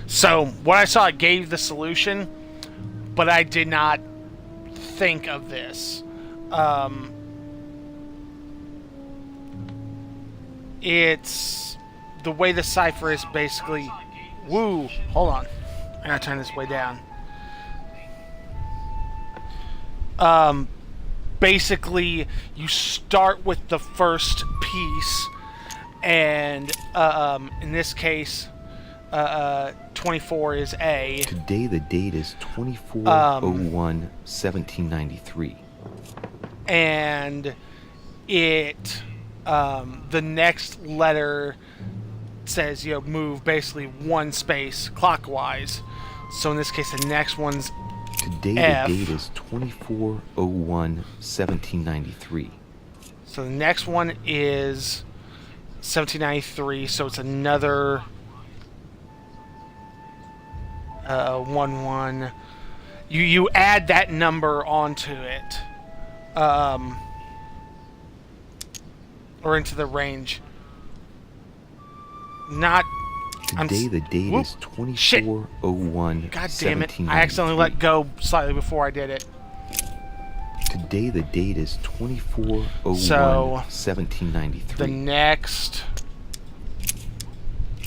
So, what I saw, it gave the solution, but I did not think of this. It's the way the cipher is basically... Woo! Hold on. I gotta turn this way down. Basically, you start with the first piece, and in this case... 24 is A. Today the date is 24/01/1793. And it, the next letter says, you know, move basically one space clockwise. So in this case, the next one's Today F. the date is 24/01/1793. So the next one is 1793, so it's another... 1-1. You add that number onto it, or into the range. Not. Today the date is 24/01/1793. God damn it! I accidentally let go slightly before I did it. Today the date is 24/01/1793. The next.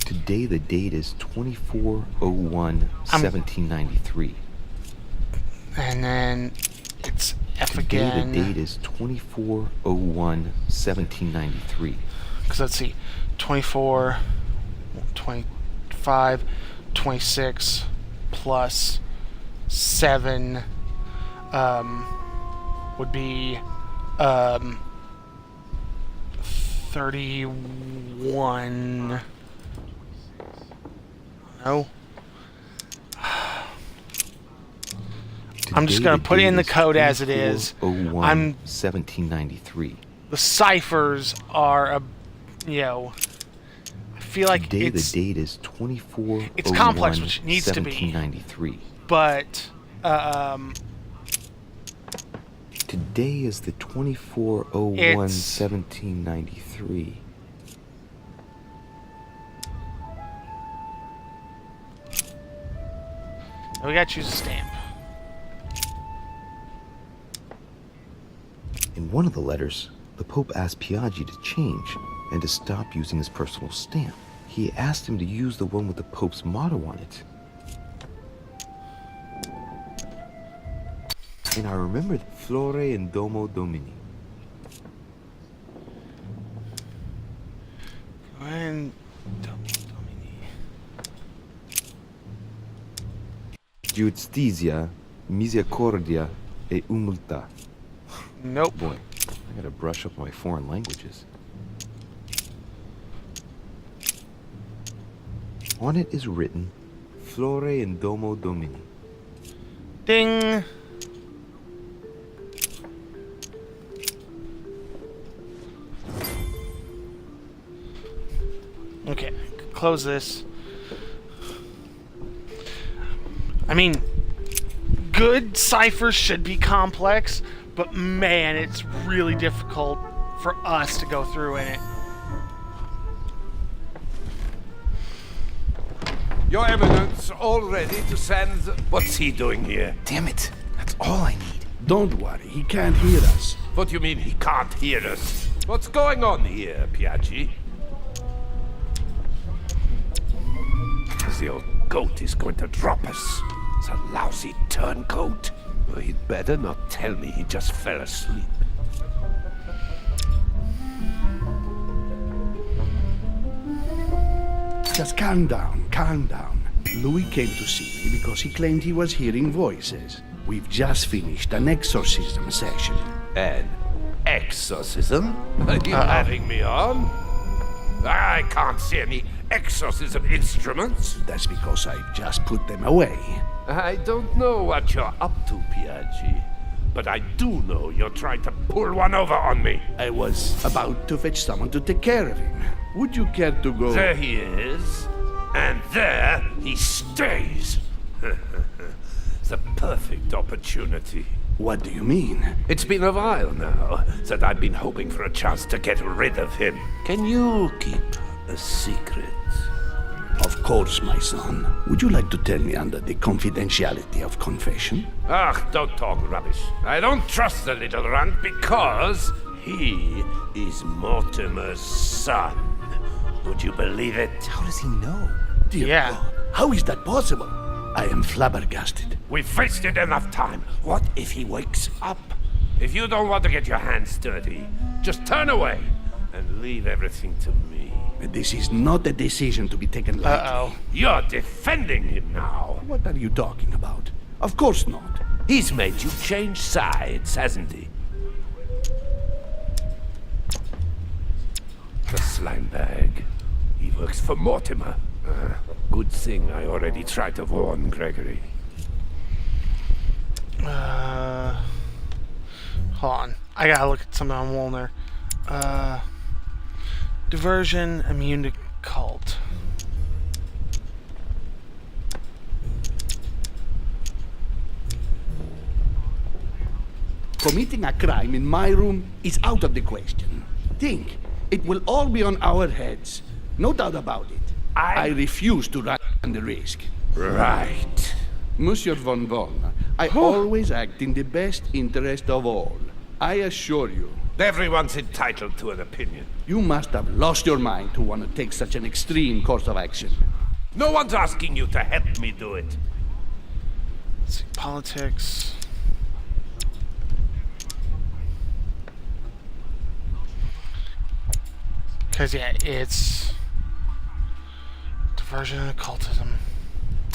Today the date is 24/01/1793. And then it's F Today again. the date is 24/01/1793. Because let's see, 24, 25, 26 plus 7 would be 31. No. I'm just going to put in the code as it is. 24/01/1793. The ciphers are, you know, I feel like Today it's... the date is 24/01/1793. It's complex, which it needs to be. But, Today is the 24/01/1793. We gotta choose a stamp. In one of the letters, the Pope asked Piaggi to change and to stop using his personal stamp. He asked him to use the one with the Pope's motto on it. And I remembered Flore in Domo Domini. And Giustizia, misericordia e umiltà. Nope. Boy, I gotta brush up my foreign languages. On it is written, Flore in Domo Domini. Ding. Okay, close this. I mean, good ciphers should be complex, but man, it's really difficult for us to go through in it. Your Eminence, all ready to send... What's he doing here? Damn it. That's all I need. Don't worry, he can't hear us. What do you mean he can't hear us? What's going on here, Piaggi? The old goat is going to drop us. It's a lousy turncoat. Well, he'd better not tell me he just fell asleep. Just calm down, calm down. Louis came to see me because he claimed he was hearing voices. We've just finished an exorcism session. An exorcism? Are you having me on? I can't see any exorcism instruments. That's because I just put them away. I don't know what you're up to, Piaggi, but I do know you're trying to pull one over on me. I was about to fetch someone to take care of him. Would you care to go? There he is, and there he stays. The perfect opportunity. What do you mean? It's been a while now that I've been hoping for a chance to get rid of him. Can you keep a secret? Of course, my son. Would you like to tell me under the confidentiality of confession? Ah, don't talk rubbish. I don't trust the little runt because he is Mortimer's son. Would you believe it? How does he know? Dear God, how is that possible? I am flabbergasted. We've wasted enough time. What if he wakes up? If you don't want to get your hands dirty, just turn away and leave everything to me. This is not a decision to be taken lightly. You're defending him now. What are you talking about? Of course not. He's made you change sides, hasn't he? The slime bag. He works for Mortimer. Good thing I already tried to warn Gregory. Hold on. I gotta look at something on Wolner. Diversion, immune to cult. Committing a crime in my room is out of the question. Think, it will all be on our heads. No doubt about it. I refuse to run the risk. Right. Monsieur von Von, I always act in the best interest of all. I assure you. Everyone's entitled to an opinion. You must have lost your mind to want to take such an extreme course of action. No one's asking you to help me do it. Let's see, politics. Because, yeah, it's diversion and occultism.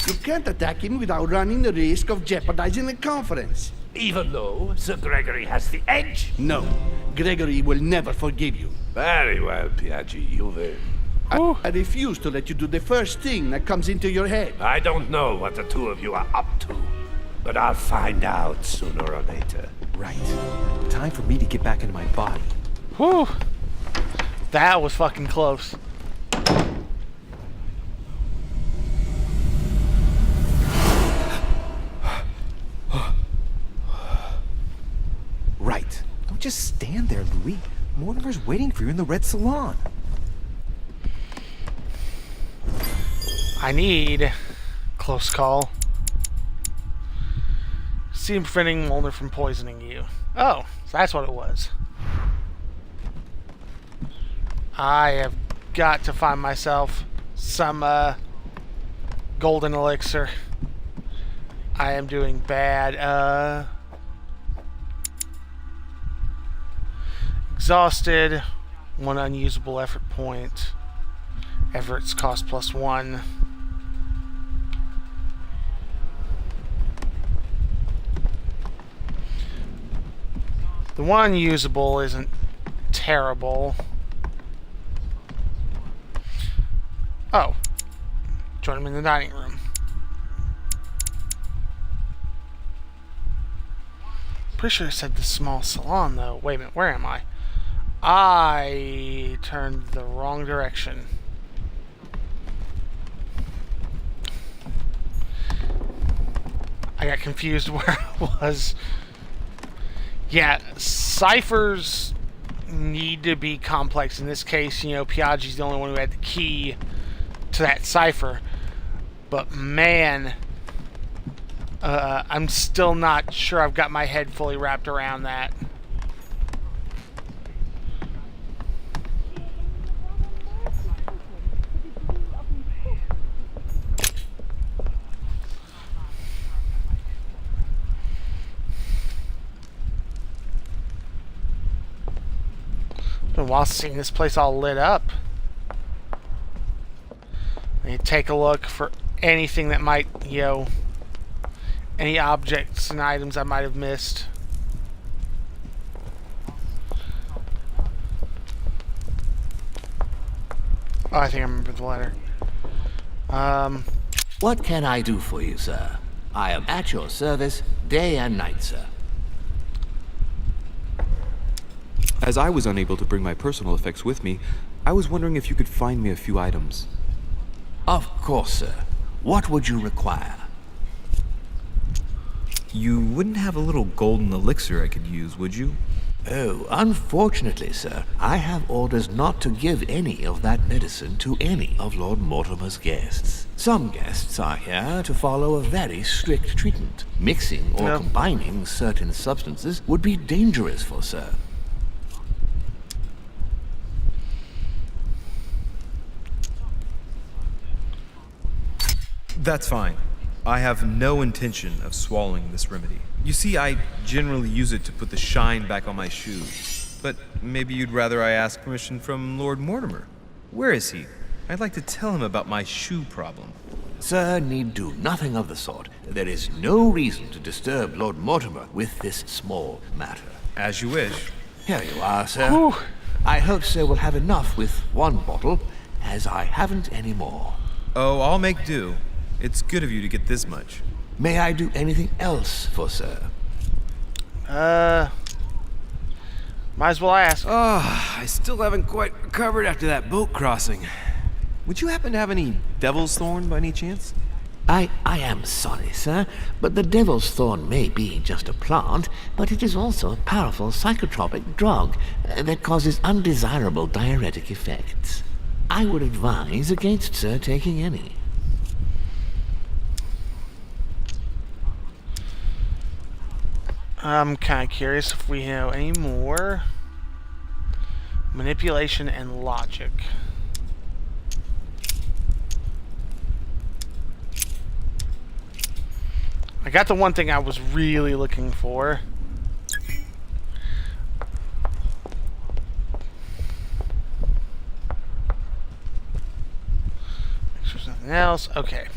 You can't attack him without running the risk of jeopardizing the conference. Even though Sir Gregory has the edge? No. Gregory will never forgive you. Very well, Piaggi, you will. I refuse to let you do the first thing that comes into your head. I don't know what the two of you are up to, but I'll find out sooner or later. Right. Time for me to get back into my body. Whew. That was fucking close. Right. Don't just stand there, Louis. Mortimer's waiting for you in the Red Salon. I need close call. See him preventing Molnar from poisoning you. Oh, so that's what it was. I have got to find myself some golden elixir. I am doing bad. Exhausted. 1 unusable effort point. Everett's cost +1. The 1 usable isn't terrible. Oh. Join him in the dining room. Pretty sure I said the small salon, though. Wait a minute, where am I? I turned the wrong direction. I got confused where I was. Yeah, ciphers need to be complex. In this case, you know, Piaggi's the only one who had the key to that cipher. But man, I'm still not sure I've got my head fully wrapped around that. Been a while seeing this place all lit up. Let me take a look for anything that might, you know, any objects and items I might have missed. Oh, I think I remember the letter. What can I do for you, sir? I am at your service day and night, sir. As I was unable to bring my personal effects with me, I was wondering if you could find me a few items. Of course, sir. What would you require? You wouldn't have a little golden elixir I could use, would you? Oh, unfortunately, sir, I have orders not to give any of that medicine to any of Lord Mortimer's guests. Some guests are here to follow a very strict treatment. Mixing or combining certain substances would be dangerous for sir. That's fine. I have no intention of swallowing this remedy. You see, I generally use it to put the shine back on my shoes. But maybe you'd rather I ask permission from Lord Mortimer. Where is he? I'd like to tell him about my shoe problem. Sir need do nothing of the sort. There is no reason to disturb Lord Mortimer with this small matter. As you wish. Here you are, sir. Whew. I hope sir will have enough with one bottle, as I haven't any more. Oh, I'll make do. It's good of you to get this much. May I do anything else for sir? Might as well ask. Oh, I still haven't quite recovered after that boat crossing. Would you happen to have any devil's thorn by any chance? I am sorry, sir, but the devil's thorn may be just a plant, but it is also a powerful psychotropic drug that causes undesirable diuretic effects. I would advise against sir taking any. I'm kind of curious if we know any more. Manipulation and logic. I got the one thing I was really looking for. Make sure there's nothing else. Okay.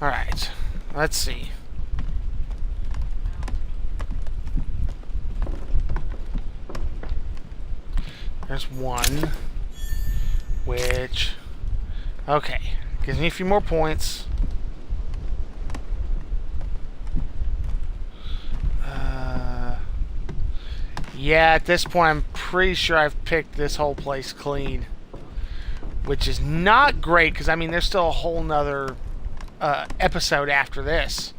Alright, let's see. There's one, which, okay, gives me a few more points. Yeah, at this point I'm pretty sure I've picked this whole place clean, which is not great, because I mean there's still a whole nother episode after this.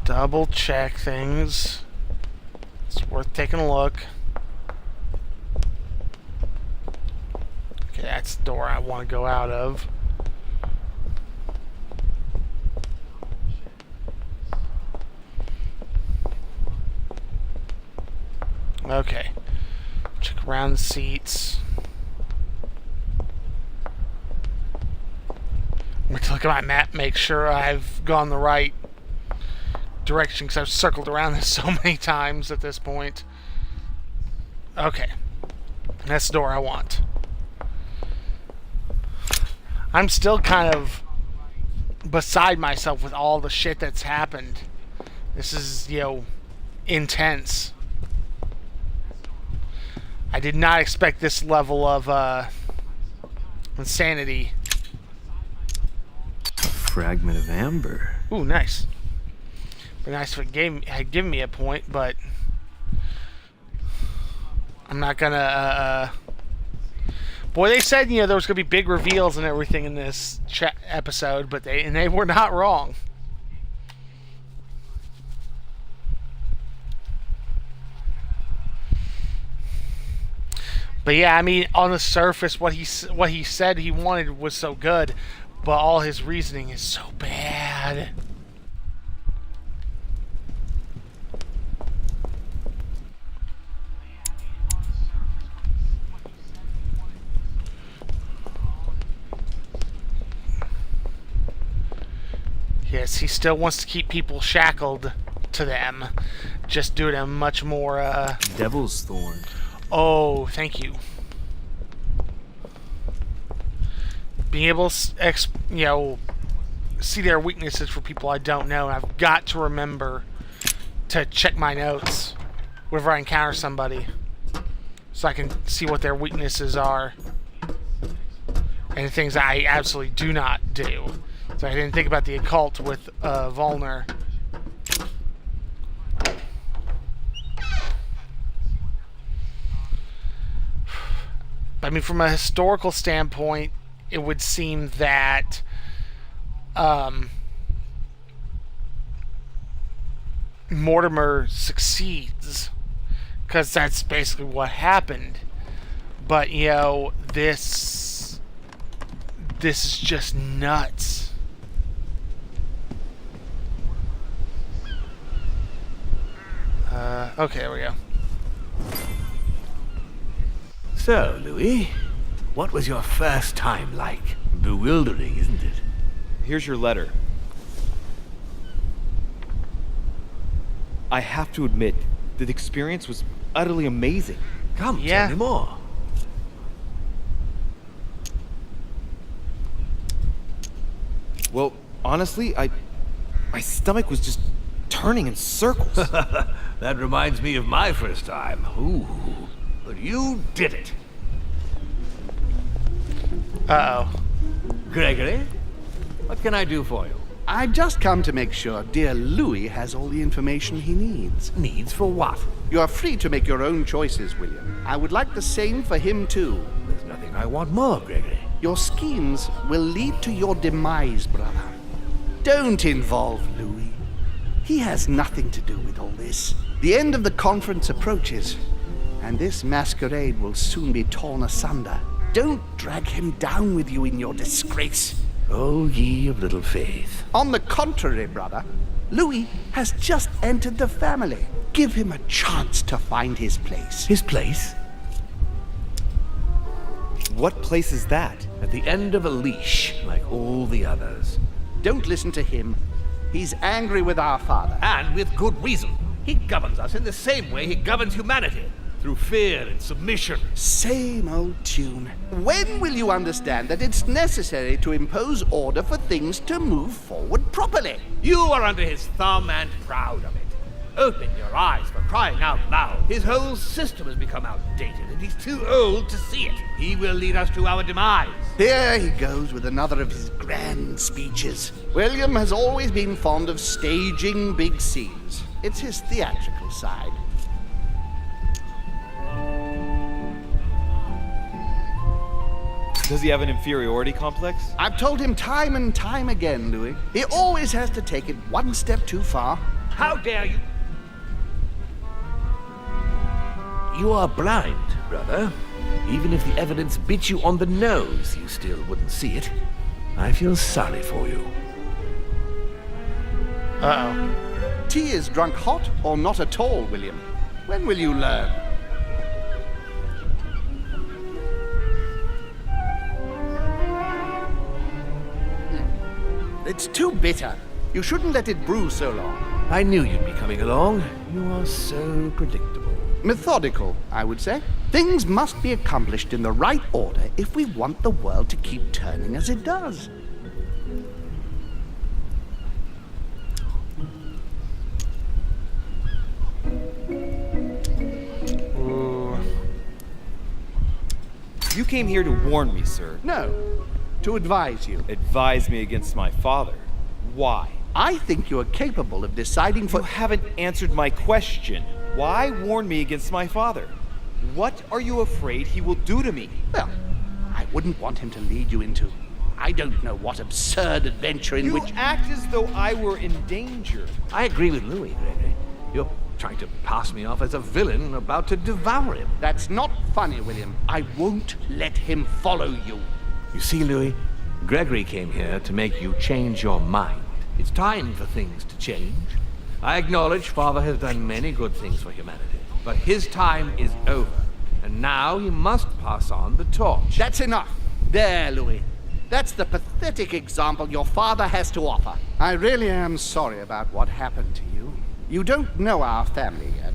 Double check things. It's worth taking a look. Okay, that's the door I want to go out of. Okay. Check around the seats. I'm going to look at my map, make sure I've gone the right direction, because I've circled around this so many times at this point. Okay. That's the door I want. I'm still kind of beside myself with all the shit that's happened. This is, intense. I did not expect this level of insanity. Fragment of amber. Ooh, nice. Be nice if it had given me a point, but I'm not gonna. Boy, they said there was gonna be big reveals and everything in this episode, but they were not wrong. But yeah, I mean, on the surface, what he said he wanted was so good, but all his reasoning is so bad. Yes, he still wants to keep people shackled to them, just do it in a much more Devil's Thorn. Oh, thank you. Being able to, see their weaknesses for people I don't know. And I've got to remember to check my notes whenever I encounter somebody, so I can see what their weaknesses are and things that I absolutely do not do. So I didn't think about the occult with Volner. I mean, from a historical standpoint, it would seem that Mortimer succeeds, because that's basically what happened. But this is just nuts. Okay, there we go. So, Louis, what was your first time like? Bewildering, isn't it? Here's your letter. I have to admit that the experience was utterly amazing. Come, tell me more. Well, honestly, my stomach was just turning in circles. That reminds me of my first time. Ooh, but you did it. Uh-oh. Gregory, what can I do for you? I've just come to make sure dear Louis has all the information he needs. Needs for what? You are free to make your own choices, William. I would like the same for him, too. There's nothing I want more, Gregory. Your schemes will lead to your demise, brother. Don't involve Louis. He has nothing to do with all this. The end of the conference approaches, and this masquerade will soon be torn asunder. Don't drag him down with you in your disgrace. Oh, ye of little faith. On the contrary, brother, Louis has just entered the family. Give him a chance to find his place. His place? What place is that? At the end of a leash, like all the others. Don't listen to him. He's angry with our father. And with good reason. He governs us in the same way he governs humanity. Through fear and submission. Same old tune. When will you understand that it's necessary to impose order for things to move forward properly? You are under his thumb and proud of it. Open your eyes, for crying out loud. His whole system has become outdated, and he's too old to see it. He will lead us to our demise. Here he goes with another of his grand speeches. William has always been fond of staging big scenes. It's his theatrical side. Does he have an inferiority complex? I've told him time and time again, Louis. He always has to take it one step too far. How dare you? You are blind, brother. Even if the evidence bit you on the nose, you still wouldn't see it. I feel sorry for you. Uh-oh. Tea is drunk hot or not at all, William? When will you learn? It's too bitter. You shouldn't let it brew so long. I knew you'd be coming along. You are so predictable. Methodical, I would say. Things must be accomplished in the right order if we want the world to keep turning as it does. Ooh. You came here to warn me, sir. No, to advise you. Advise me against my father. Why? I think you are capable of deciding for... You haven't answered my question. Why warn me against my father? What are you afraid he will do to me? Well, I wouldn't want him to lead you into... I don't know what absurd adventure in which... You act as though I were in danger. I agree with Louis, Gregory. You're trying to pass me off as a villain about to devour him. That's not funny, William. I won't let him follow you. You see, Louis, Gregory came here to make you change your mind. It's time for things to change. I acknowledge Father has done many good things for humanity, but his time is over, and now he must pass on the torch. That's enough. There, Louis. That's the pathetic example your father has to offer. I really am sorry about what happened to you. You don't know our family yet.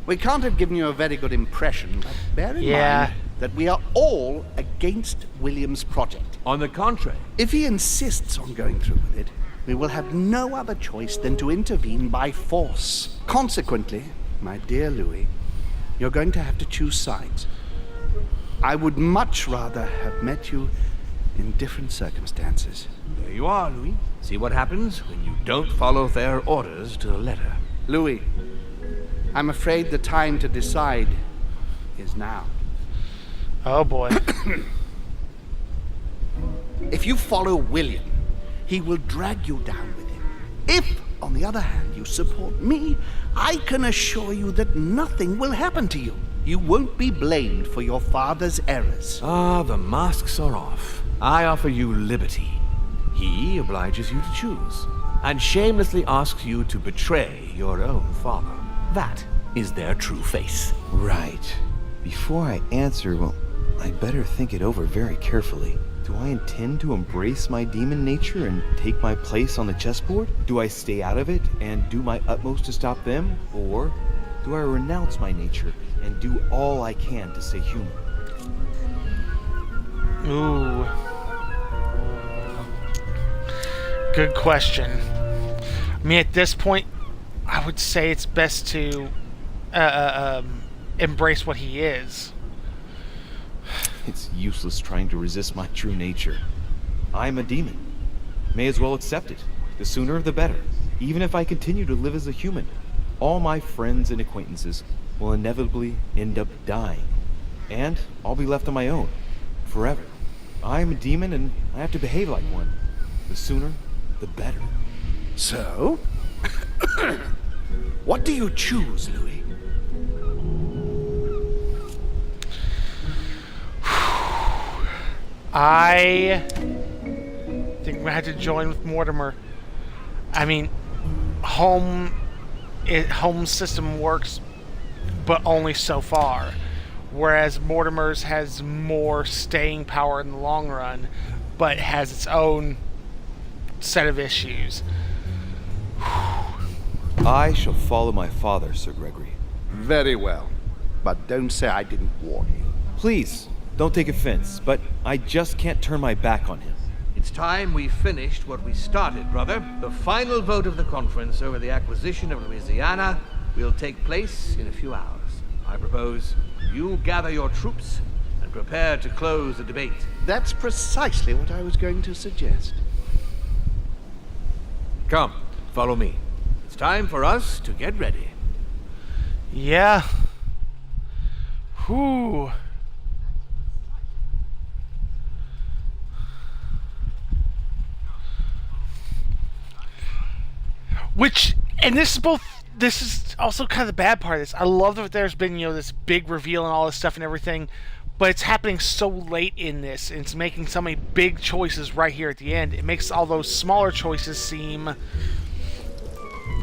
We can't have given you a very good impression, but bear in mind that we are all against William's project. On the contrary. If he insists on going through with it, we will have no other choice than to intervene by force. Consequently, my dear Louis, you're going to have to choose sides. I would much rather have met you in different circumstances. There you are, Louis. See what happens when you don't follow their orders to the letter. Louis, I'm afraid the time to decide is now. Oh boy. If you follow William, he will drag you down with him. If, on the other hand, you support me, I can assure you that nothing will happen to you. You won't be blamed for your father's errors. Ah, the masks are off. I offer you liberty. He obliges you to choose, and shamelessly asks you to betray your own father. That is their true face. Right. Before I answer, well, I'd better think it over very carefully. Do I intend to embrace my demon nature and take my place on the chessboard? Do I stay out of it and do my utmost to stop them? Or do I renounce my nature and do all I can to stay human? Ooh. Good question. I mean, at this point, I would say it's best to embrace what he is. It's useless trying to resist my true nature. I'm a demon. May as well accept it. The sooner the better. Even if I continue to live as a human, all my friends and acquaintances will inevitably end up dying. And I'll be left on my own. Forever. I'm a demon and I have to behave like one. The sooner, the better. So? What do you choose, Louis? I think we had to join with Mortimer. I mean, home system works, but only so far. Whereas Mortimer's has more staying power in the long run, but has its own set of issues. I shall follow my father, Sir Gregory. Very well. But don't say I didn't warn you. Please, don't take offense, but I just can't turn my back on him. It's time we finished what we started, brother. The final vote of the conference over the acquisition of Louisiana will take place in a few hours. I propose you gather your troops and prepare to close the debate. That's precisely what I was going to suggest. Come, follow me. It's time for us to get ready. Yeah. Whew. Which, and this is also kind of the bad part of this. I love that there's been, this big reveal and all this stuff and everything, but it's happening so late in this, and it's making so many big choices right here at the end. It makes all those smaller choices seem,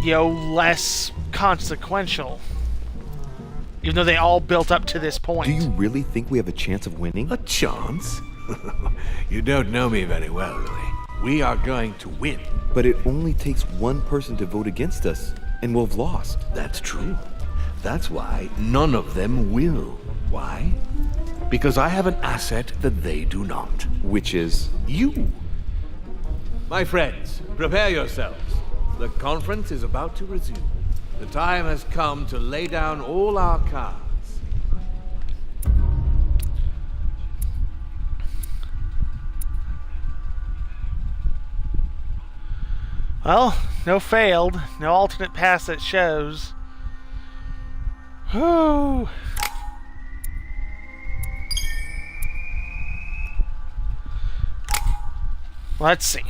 less consequential. Even though they all built up to this point. Do you really think we have a chance of winning? A chance? You don't know me very well, Louis. We are going to win. But it only takes one person to vote against us, and we'll have lost. That's true. That's why none of them will. Why? Because I have an asset that they do not. Which is? You. My friends, prepare yourselves. The conference is about to resume. The time has come to lay down all our cards. Well, no failed. No alternate path that shows. Whew. Let's see.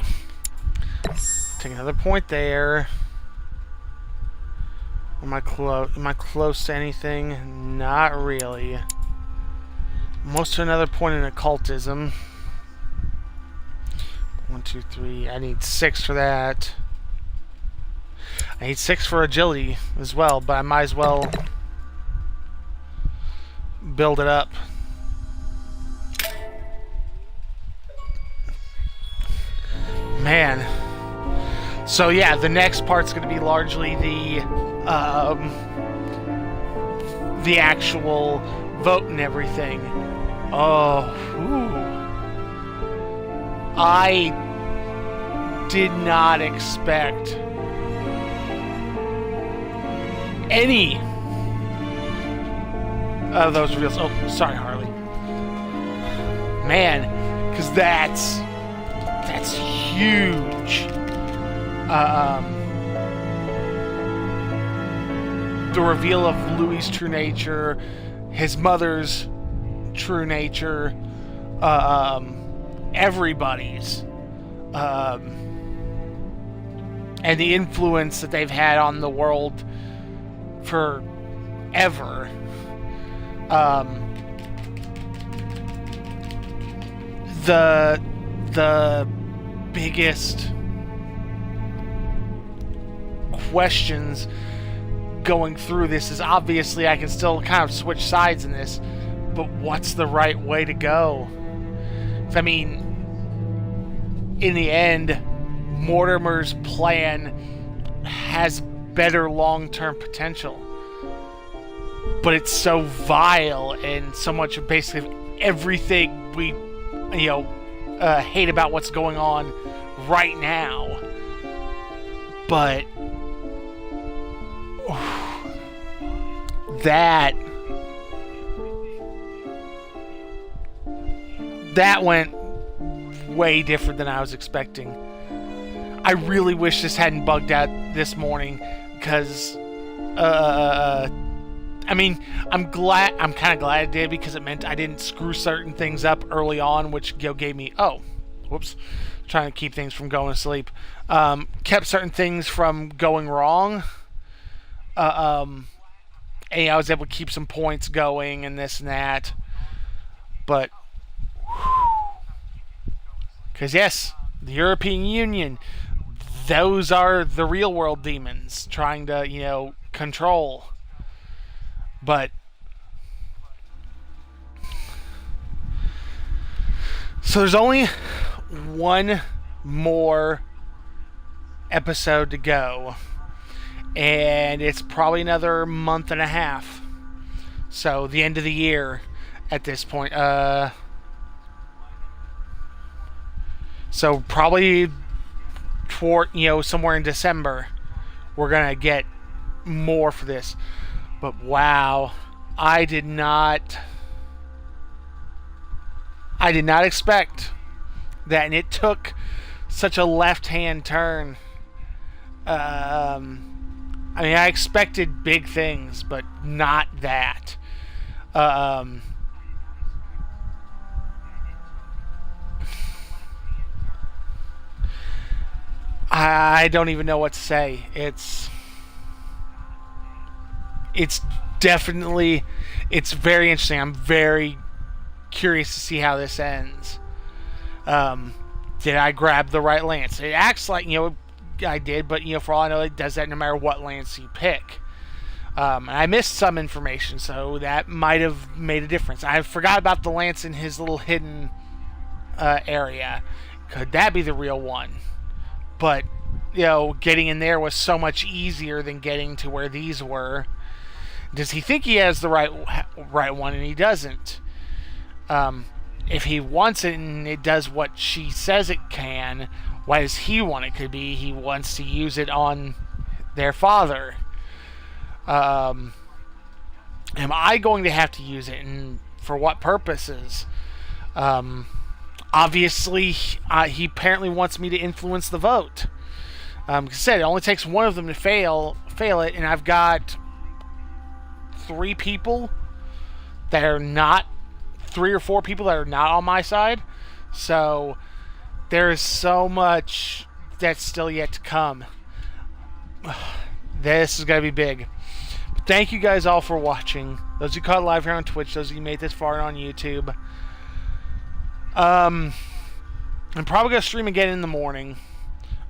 Take another point there. Am I close to anything? Not really. Most to another point in occultism. 1, 2, 3. I need 6 for that. I need 6 for agility as well, but I might as well build it up. Man. So yeah, the next part's going to be largely the actual vote and everything. Oh, whew. I did not expect any of those reveals. Oh, sorry, Harley. Man, because that's huge. The reveal of Louis' true nature, his mother's true nature, everybody's, and the influence that they've had on the world forever. The biggest questions going through this is, obviously I can still kind of switch sides in this, but what's the right way to go? I mean, in the end, Mortimer's plan has better long-term potential, but it's so vile and so much of basically everything we hate about what's going on right now. But that went way different than I was expecting. I really wish this hadn't bugged out this morning, because I mean, I'm kind of glad it did, because it meant I didn't screw certain things up early on, which gave me, trying to keep things from going to sleep. Kept certain things from going wrong. And I was able to keep some points going and this and that. But, because yes, the European Union, those are the real world demons trying to, control. But so there's only one more episode to go, and it's probably another month and a half. So the end of the year at this point. So probably toward, somewhere in December, we're gonna get more for this. But wow, I did not expect that, and it took such a left-hand turn. I mean, I expected big things, but not that. I don't even know what to say. It's definitely, it's very interesting. I'm very curious to see how this ends. Did I grab the right lance? It acts like, I did, but, for all I know, it does that no matter what lance you pick. And I missed some information, so that might have made a difference. I forgot about the lance in his little hidden area. Could that be the real one? But, getting in there was so much easier than getting to where these were. Does he think he has the right one, and he doesn't? If he wants it and it does what she says it can, why does he want it? Could be he wants to use it on their father. Am I going to have to use it, and for what purposes? Obviously, he apparently wants me to influence the vote. Like I said, it only takes one of them to fail it, and I've got 3 people that are not, 3 or 4 people that are not on my side. So there is so much that's still yet to come. This is going to be big. But thank you guys all for watching. Those who caught live here on Twitch, those of you who made this far on YouTube. I'm probably going to stream again in the morning.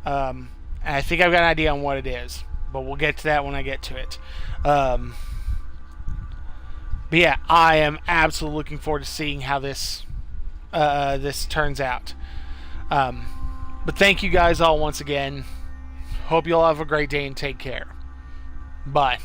And I think I've got an idea on what it is. But we'll get to that when I get to it. But yeah, I am absolutely looking forward to seeing how this turns out. But thank you guys all once again. Hope you all have a great day and take care. Bye.